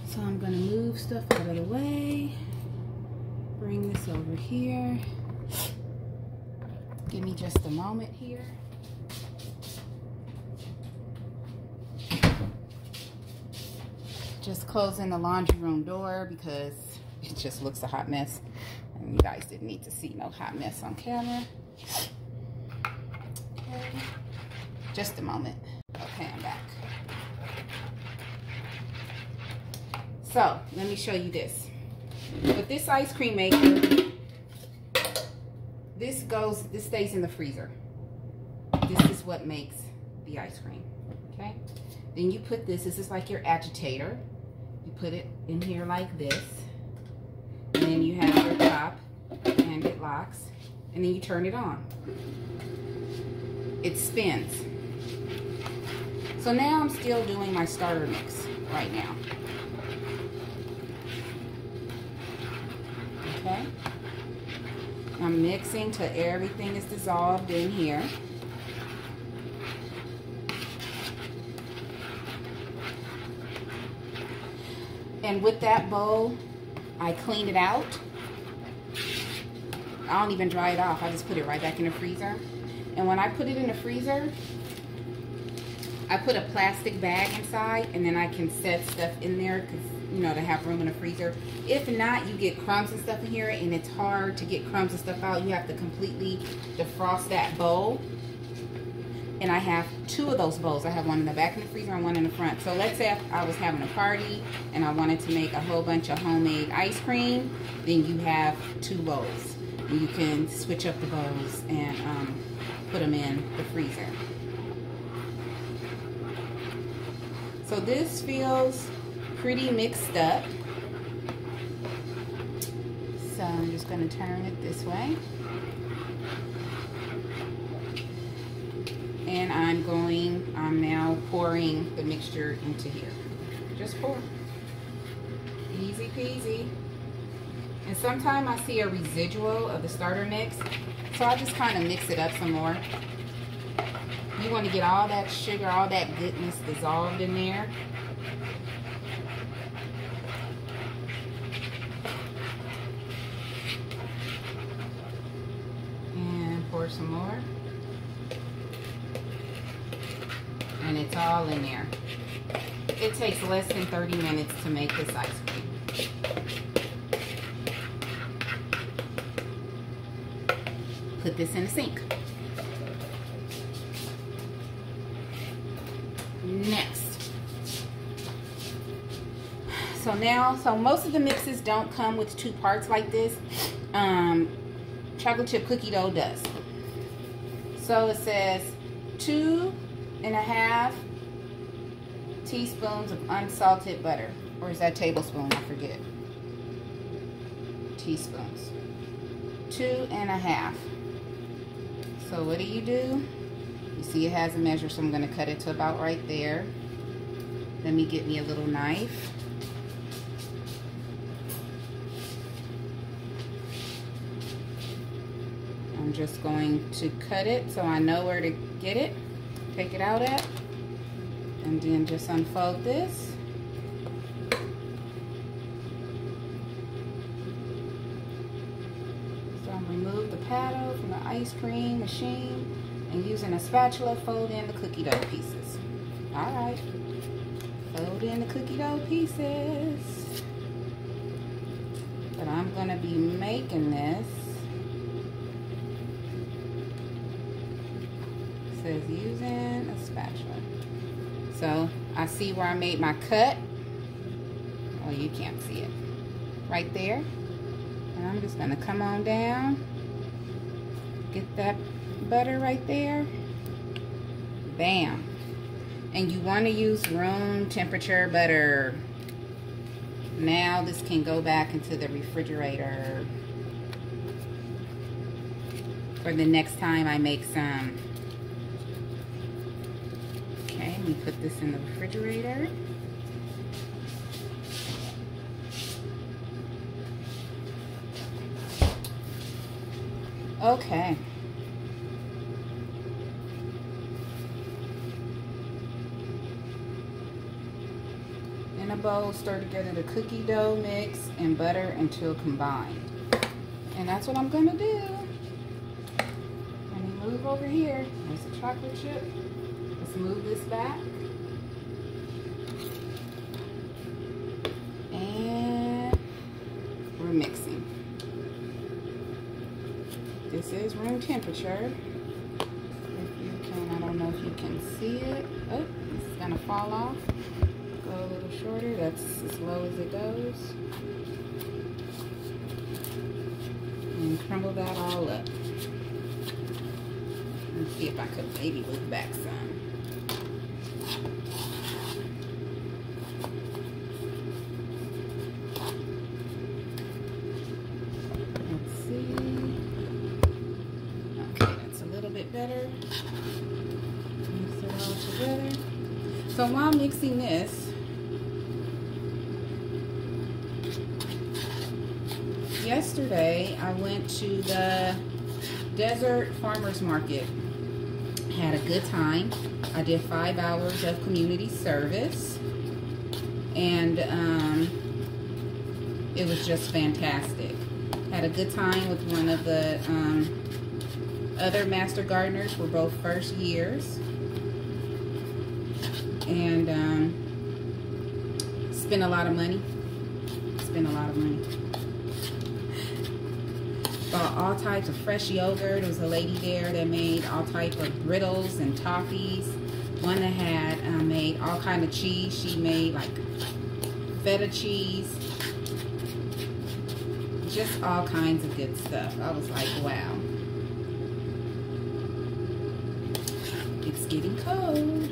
So I'm gonna move stuff out of the way. Bring this over here. Give me just a moment here. Just closing the laundry room door because it just looks a hot mess. And you guys didn't need to see no hot mess on camera. Okay. Just a moment. Okay, I'm back. So, let me show you this. With this ice cream maker, this stays in the freezer. This is what makes the ice cream, okay? Then you put this is like your agitator. You put it in here like this. And then you have your top, and it locks. And then you turn it on. It spins. So now I'm still doing my starter mix right now. Okay? I'm mixing till everything is dissolved in here. And with that bowl, I clean it out. I don't even dry it off. I just put it right back in the freezer. And when I put it in the freezer, I put a plastic bag inside, and then I can set stuff in there because, you know, to have room in the freezer. If not, you get crumbs and stuff in here, and it's hard to get crumbs and stuff out. You have to completely defrost that bowl. And I have two of those bowls. I have one in the back of the freezer and one in the front. So let's say if I was having a party and I wanted to make a whole bunch of homemade ice cream, then you have two bowls. And you can switch up the bowls and put them in the freezer. So this feels pretty mixed up. So I'm just going to turn it this way. And I'm now pouring the mixture into here. Just pour. Easy peasy. And sometimes I see a residual of the starter mix, so I just kind of mix it up some more. You want to get all that sugar, all that goodness dissolved in there. And pour some more. And it's all in there. It takes less than 30 minutes to make this ice cream. Put this in the sink. Next. So most of the mixes don't come with two parts like this. Chocolate chip cookie dough does. So it says 2.5 teaspoons of unsalted butter. Or is that tablespoon? I forget. Teaspoons. 2.5. So what do? You see it has a measure, so I'm going to cut it to about right there. Let me get me a little knife. I'm just going to cut it so I know where to get it. Take it out at. And then just unfold this. So I'm remove the paddle from the ice cream machine and using a spatula fold in the cookie dough pieces. Alright. Fold in the cookie dough pieces. But I'm going to be making this. It says using a spatula. So I see where I made my cut. Oh, you can't see it. Right there. And I'm just going to come on down. Get that butter right there. Bam. And you want to use room temperature butter. Now this can go back into the refrigerator for the next time I make some. Okay, we put this in the refrigerator. Okay. In a bowl, stir together the cookie dough mix and butter until combined. And that's what I'm going to do. Let me move over here. There's the chocolate chip. Let's move this back. This is room temperature. If you can, I don't know if you can see it. Oh, it's gonna fall off. Go a little shorter. That's as low as it goes. And crumble that all up. Let's see if I could maybe move back some. Let's see. Okay, that's a little bit better. Mix it all together. So while mixing this, yesterday I went to the Desert Farmers Market. Had a good time. I did 5 hours of community service, and it was just fantastic. Had a good time with one of the other master gardeners. We're both first years, and spent a lot of money. Bought all types of fresh yogurt. There was a lady there that made all types of griddles and toffees. One that had made all kind of cheese. She made like feta cheese. Just all kinds of good stuff. I was like, wow. It's getting cold.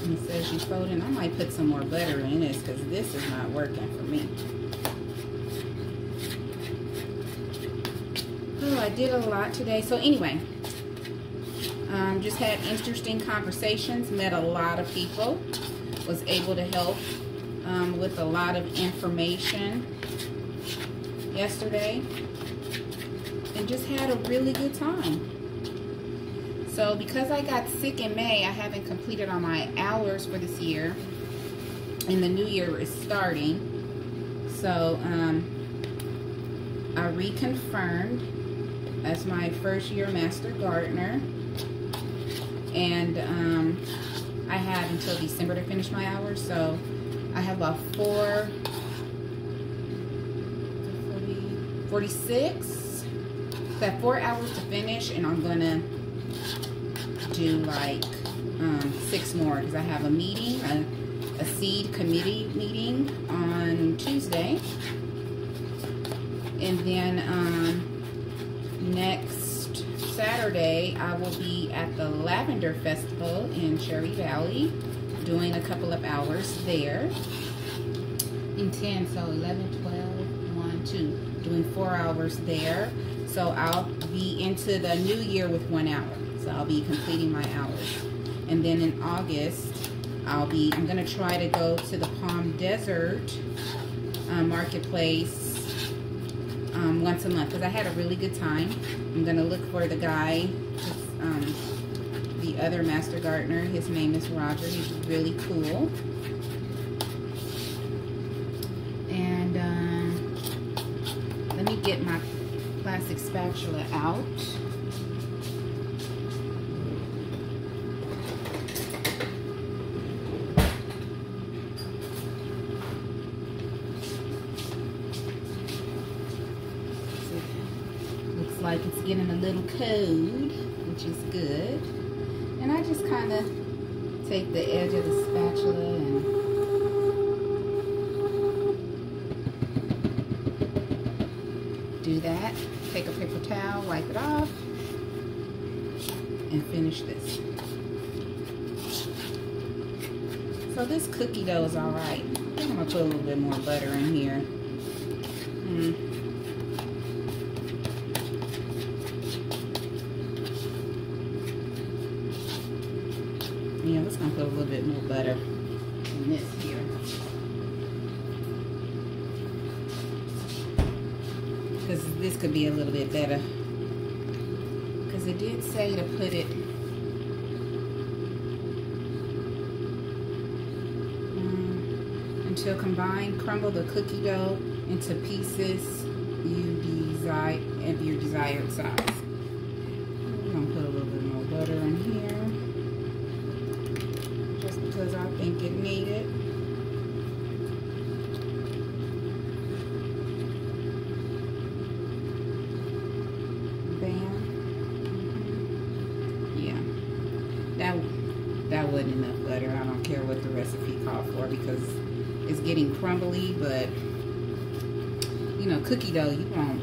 It says she's folding. I might put some more butter in this because this is not working for me. Oh, I did a lot today. So anyway, just had interesting conversations, met a lot of people, was able to help with a lot of information yesterday, and just had a really good time. So because I got sick in May, I haven't completed all my hours for this year, and the new year is starting. So I reconfirmed as my first year master gardener, and I have until December to finish my hours. So I have about 46. So I have 4 hours to finish, and I'm gonna do like 6 more because I have a meeting, a seed committee meeting on Tuesday, and then next Saturday I will be at the Lavender Festival in Cherry Valley doing a couple of hours there. In 10, so 11, 12, 1, 2, doing 4 hours there. So I'll be into the new year with 1 hour. So I'll be completing my hours. And then in August, I'm gonna try to go to the Palm Desert Marketplace once a month because I had a really good time. I'm gonna look for the guy, the other master gardener. His name is Roger. He's really cool. And let me get my plastic spatula out. Like it's getting a little cold, which is good. And I just kind of take the edge of the spatula and do that. Take a paper towel, wipe it off, and finish this. So this cookie dough is all right. I think I'm gonna put a little bit more butter in here. Yeah, let's gonna put a little bit more butter in this here. Because this could be a little bit better. Because it did say to put it until combined, crumble the cookie dough into pieces of your desired size. I'm gonna put a little bit more butter in here. Because I think it needed. That wasn't enough butter. I don't care what the recipe called for because it's getting crumbly, but you know, cookie dough, you want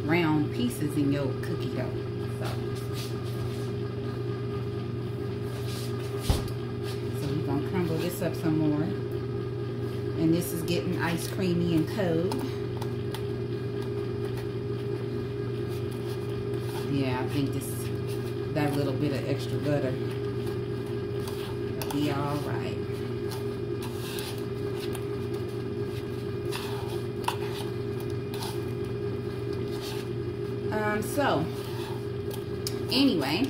round pieces in your cookie dough. So we're gonna crumble this up some more. And this is getting ice creamy and cold. Yeah, I think that little bit of extra butter will be all right. So anyway,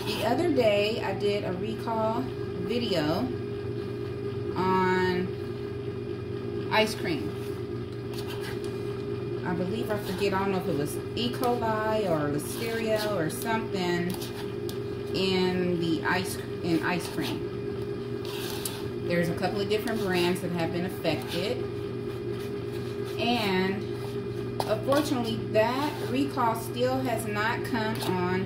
the other day I did a recall video on ice cream. I believe, I don't know if it was E. coli or Listeria or something in ice cream. There's a couple of different brands that have been affected, and unfortunately that recall still has not come on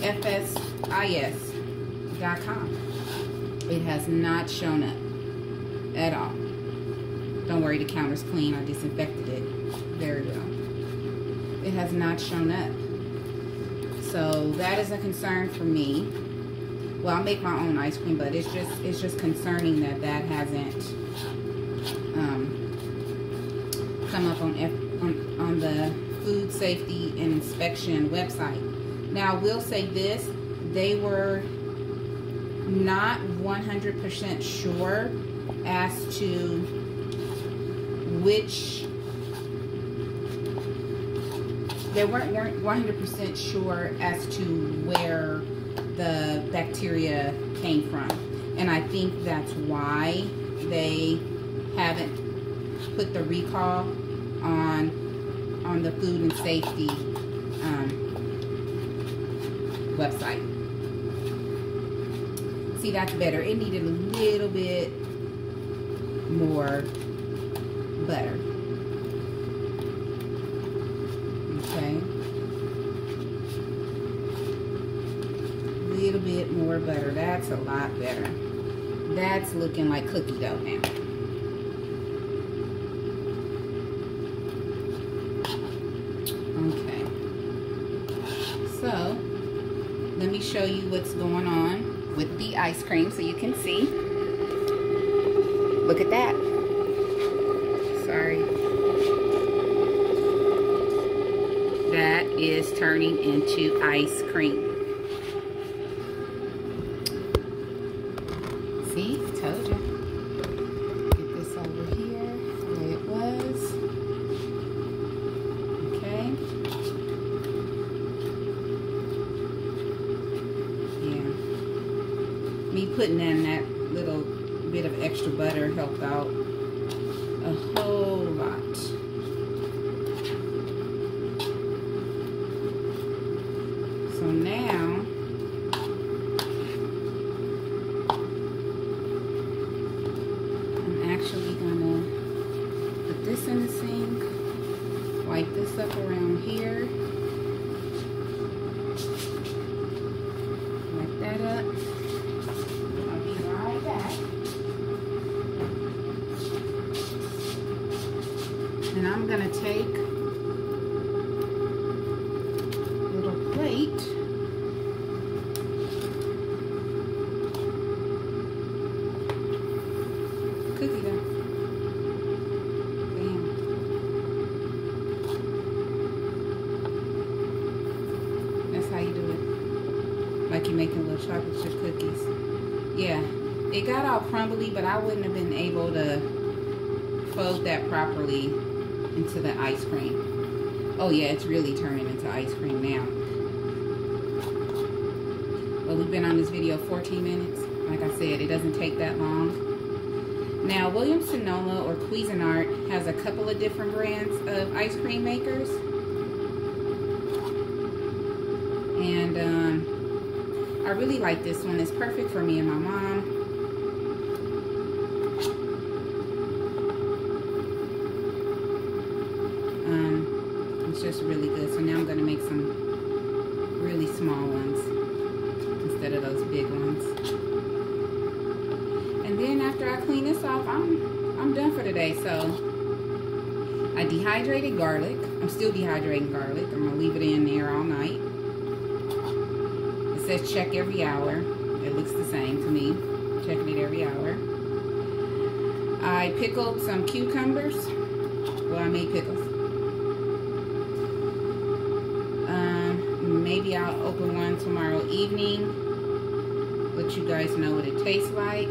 fsis.com. It has not shown up at all. Don't worry, the counter's clean. I disinfected it very well. It has not shown up. So that is a concern for me. Well, I make my own ice cream, but it's just concerning that hasn't come up on the Food Safety and Inspection website. Now, I will say this: they were not 100% sure as to which. They weren't 100% sure as to where the bacteria came from, and I think that's why they haven't put the recall on the Food and Safety website. See, that's better. It needed a little bit more butter. Okay. A little bit more butter. That's a lot better. That's looking like cookie dough now. Okay. So, let me show you what's going on with the ice cream so you can see. Look at that. Sorry. That is turning into ice cream. See, told you. Get this over here the way it was. Okay. Yeah. Me putting in that little bit of extra butter helped out a whole lot. So now, I'm actually gonna put this in the sink, wipe this up around here, wipe that up. I'll be right back. And I'm gonna take a little plate. Cookie dough. Bam. That's how you do it. Like you're making little chocolate chip cookies. Yeah, it got all crumbly, but I wouldn't have been able to fold that properly into the ice cream. Oh yeah, it's really turning into ice cream now. Well, we've been on this video 14 minutes. Like I said, it doesn't take that long. Now, Williams-Sonoma or Cuisinart has a couple of different brands of ice cream makers. And I really like this one. It's perfect for me and my mom. It's just really good. So now I'm going to make some really small ones and I clean this off, I'm done for today. So I dehydrated garlic. I'm still dehydrating garlic. I'm gonna leave it in there all night. It says check every hour. It looks the same to me. Checking it every hour. I pickled some cucumbers. Well, I made pickles. Maybe I'll open one tomorrow evening. Let you guys know what it tastes like.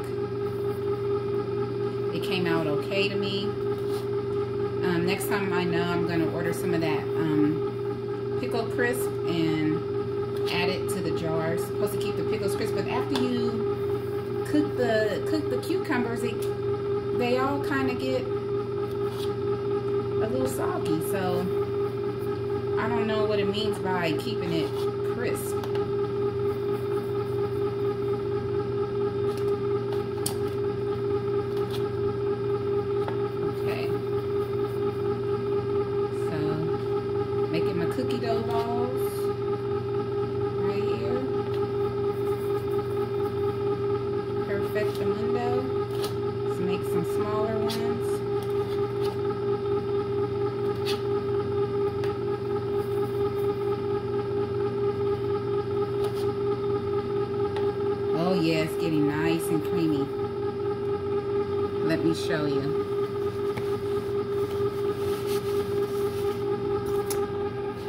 It came out okay to me. Next time I know I'm gonna order some of that pickle crisp and add it to the jars. Supposed to keep the pickles crisp, but after you cook the cucumbers, they all kind of get a little soggy. So I don't know what it means by keeping it crisp. Okay. So making my cookie dough balls right here. Perfectamundo. Let's make some smaller ones. Oh yeah, it's getting nice and creamy. Let me show you.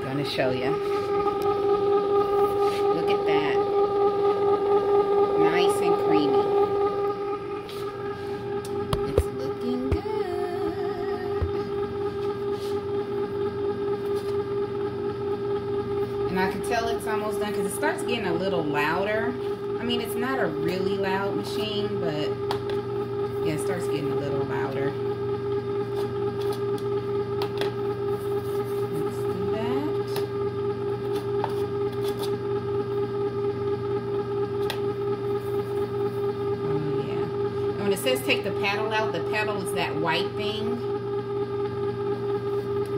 Gonna show you. Look at that. Nice and creamy. It's looking good. And I can tell it's almost done because it starts getting a little louder. I mean, it's not a really loud machine, but yeah, it starts getting a little louder. Let's do that. Oh yeah. And when it says take the paddle out, the paddle is that white thing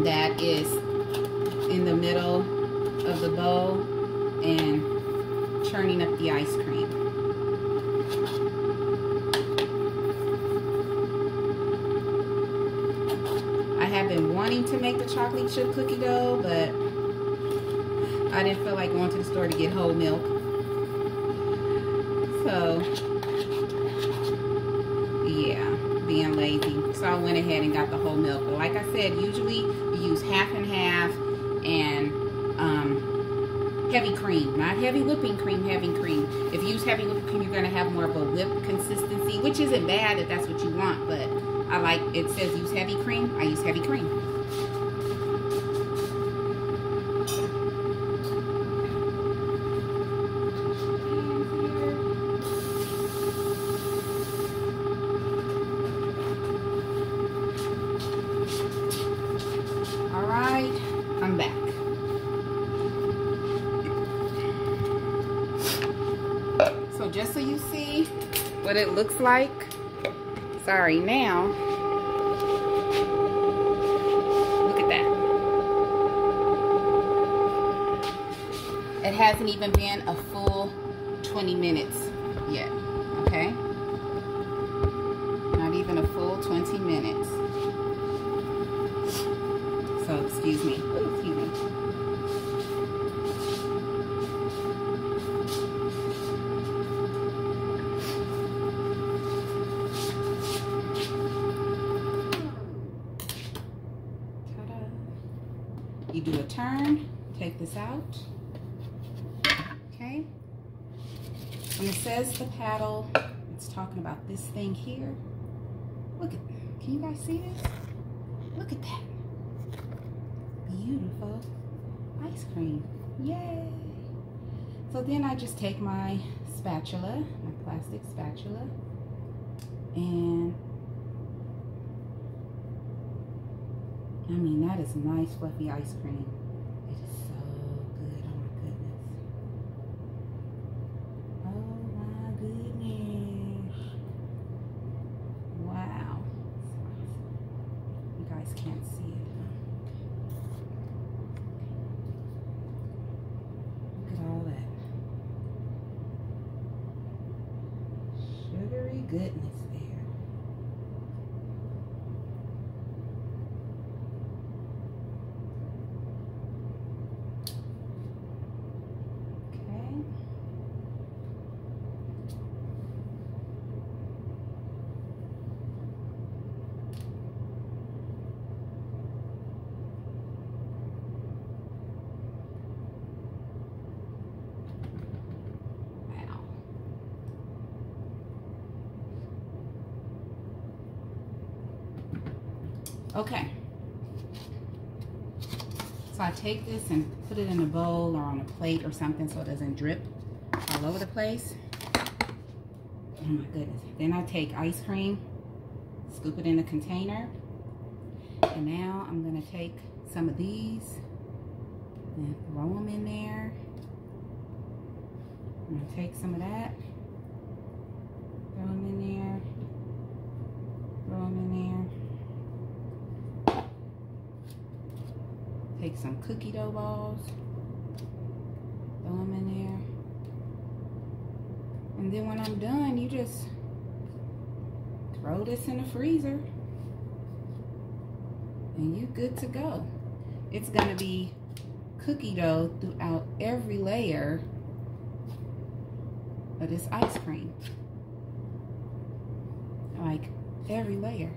that is in the middle of the bowl and churning up the ice cream. I have been wanting to make the chocolate chip cookie dough, but I didn't feel like going to the store to get whole milk. So, yeah, being lazy. So I went ahead and got the whole milk. But like I said, usually you use half and half and heavy cream, not heavy whipping cream, heavy cream. If you use heavy whipping cream, you're going to have more of a whipped consistency, which isn't bad if that's what you want, but I like, it says use heavy cream, I use heavy cream. All right, I'm back. So just so you see what it looks like, sorry, now, look at that. It hasn't even been a full 20 minutes yet, okay? Not even a full 20 minutes. So, excuse me. Ooh, excuse me. You do a turn, take this out, okay? When it says the paddle, it's talking about this thing here. Look at, can you guys see this? Look at that. Beautiful ice cream, yay. So then I just take my spatula, my plastic spatula, and I mean, that is nice fluffy ice cream. It is so good, oh my goodness. Oh my goodness. Wow. You guys can't see it. Look at all that sugary goodness there. Okay. So I take this and put it in a bowl or on a plate or something so it doesn't drip all over the place. Oh my goodness. Then I take ice cream, scoop it in a container. And now I'm gonna take some of these and throw them in there. I'm gonna take some of that, throw them in there, throw them in there. Take some cookie dough balls, throw them in there. And then when I'm done, you just throw this in the freezer and you're good to go. It's gonna be cookie dough throughout every layer of this ice cream. Like every layer.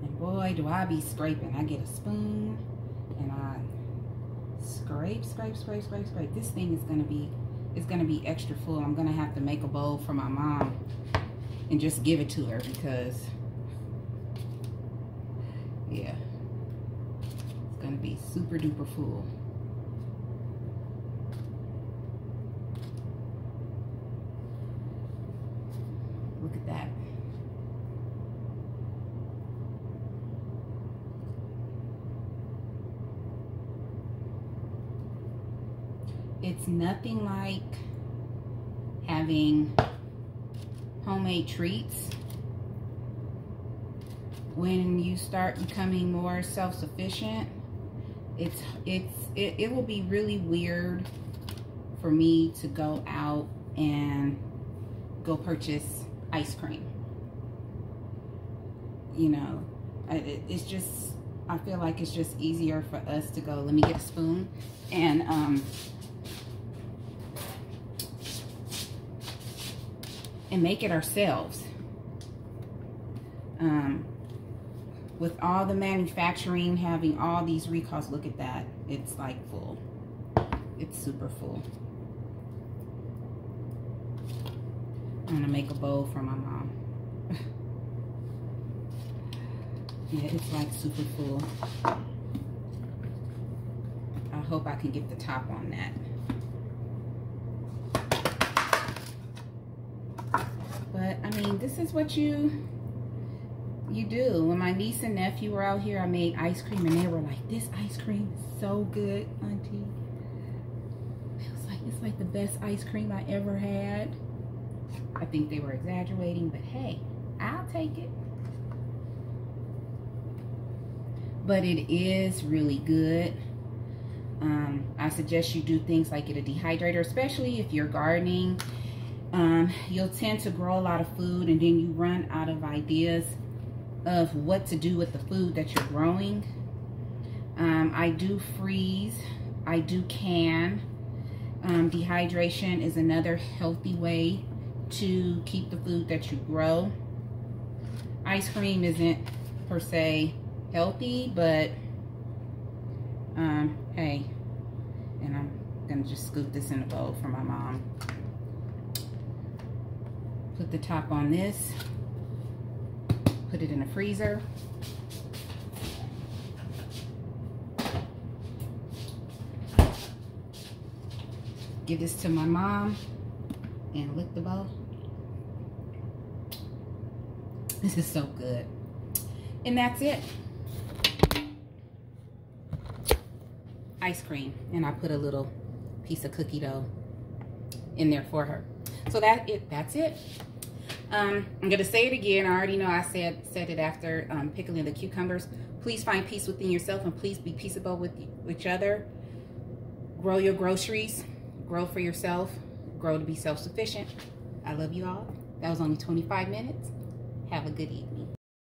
And boy, do I be scraping. I get a spoon and I scrape, scrape, scrape, scrape, scrape. This thing is gonna be extra full. I'm gonna have to make a bowl for my mom and just give it to her because yeah, it's gonna be super duper full. Look at that. It's nothing like having homemade treats when you start becoming more self-sufficient. It will be really weird for me to go out and go purchase ice cream. You know, it's just, I feel like it's just easier for us to go, let me get a spoon and make it ourselves. With all the manufacturing having all these recalls, look at that. It's like full. It's super full. I'm gonna make a bowl for my mom. Yeah, it's like super full. I hope I can get the top on that. But I mean, this is what you do. When my niece and nephew were out here, I made ice cream and they were like, this ice cream is so good, Auntie. It's like the best ice cream I ever had. I think they were exaggerating, but hey, I'll take it. But it is really good. I suggest you do things like get a dehydrator, especially if you're gardening. You'll tend to grow a lot of food and then you run out of ideas of what to do with the food that you're growing. I do freeze, I do can. Dehydration is another healthy way to keep the food that you grow. Ice cream isn't per se healthy, but hey, and I'm gonna just scoop this in a bowl for my mom. Put the top on this, put it in the freezer. Give this to my mom and lick the bowl. This is so good. And that's it. Ice cream. And I put a little piece of cookie dough in there for her. So that's it. I'm gonna say it again. I already know I said it after pickling the cucumbers. Please find peace within yourself and please be peaceable with each other. Grow your groceries. Grow for yourself. Grow to be self-sufficient. I love you all. That was only 25 minutes. Have a good evening.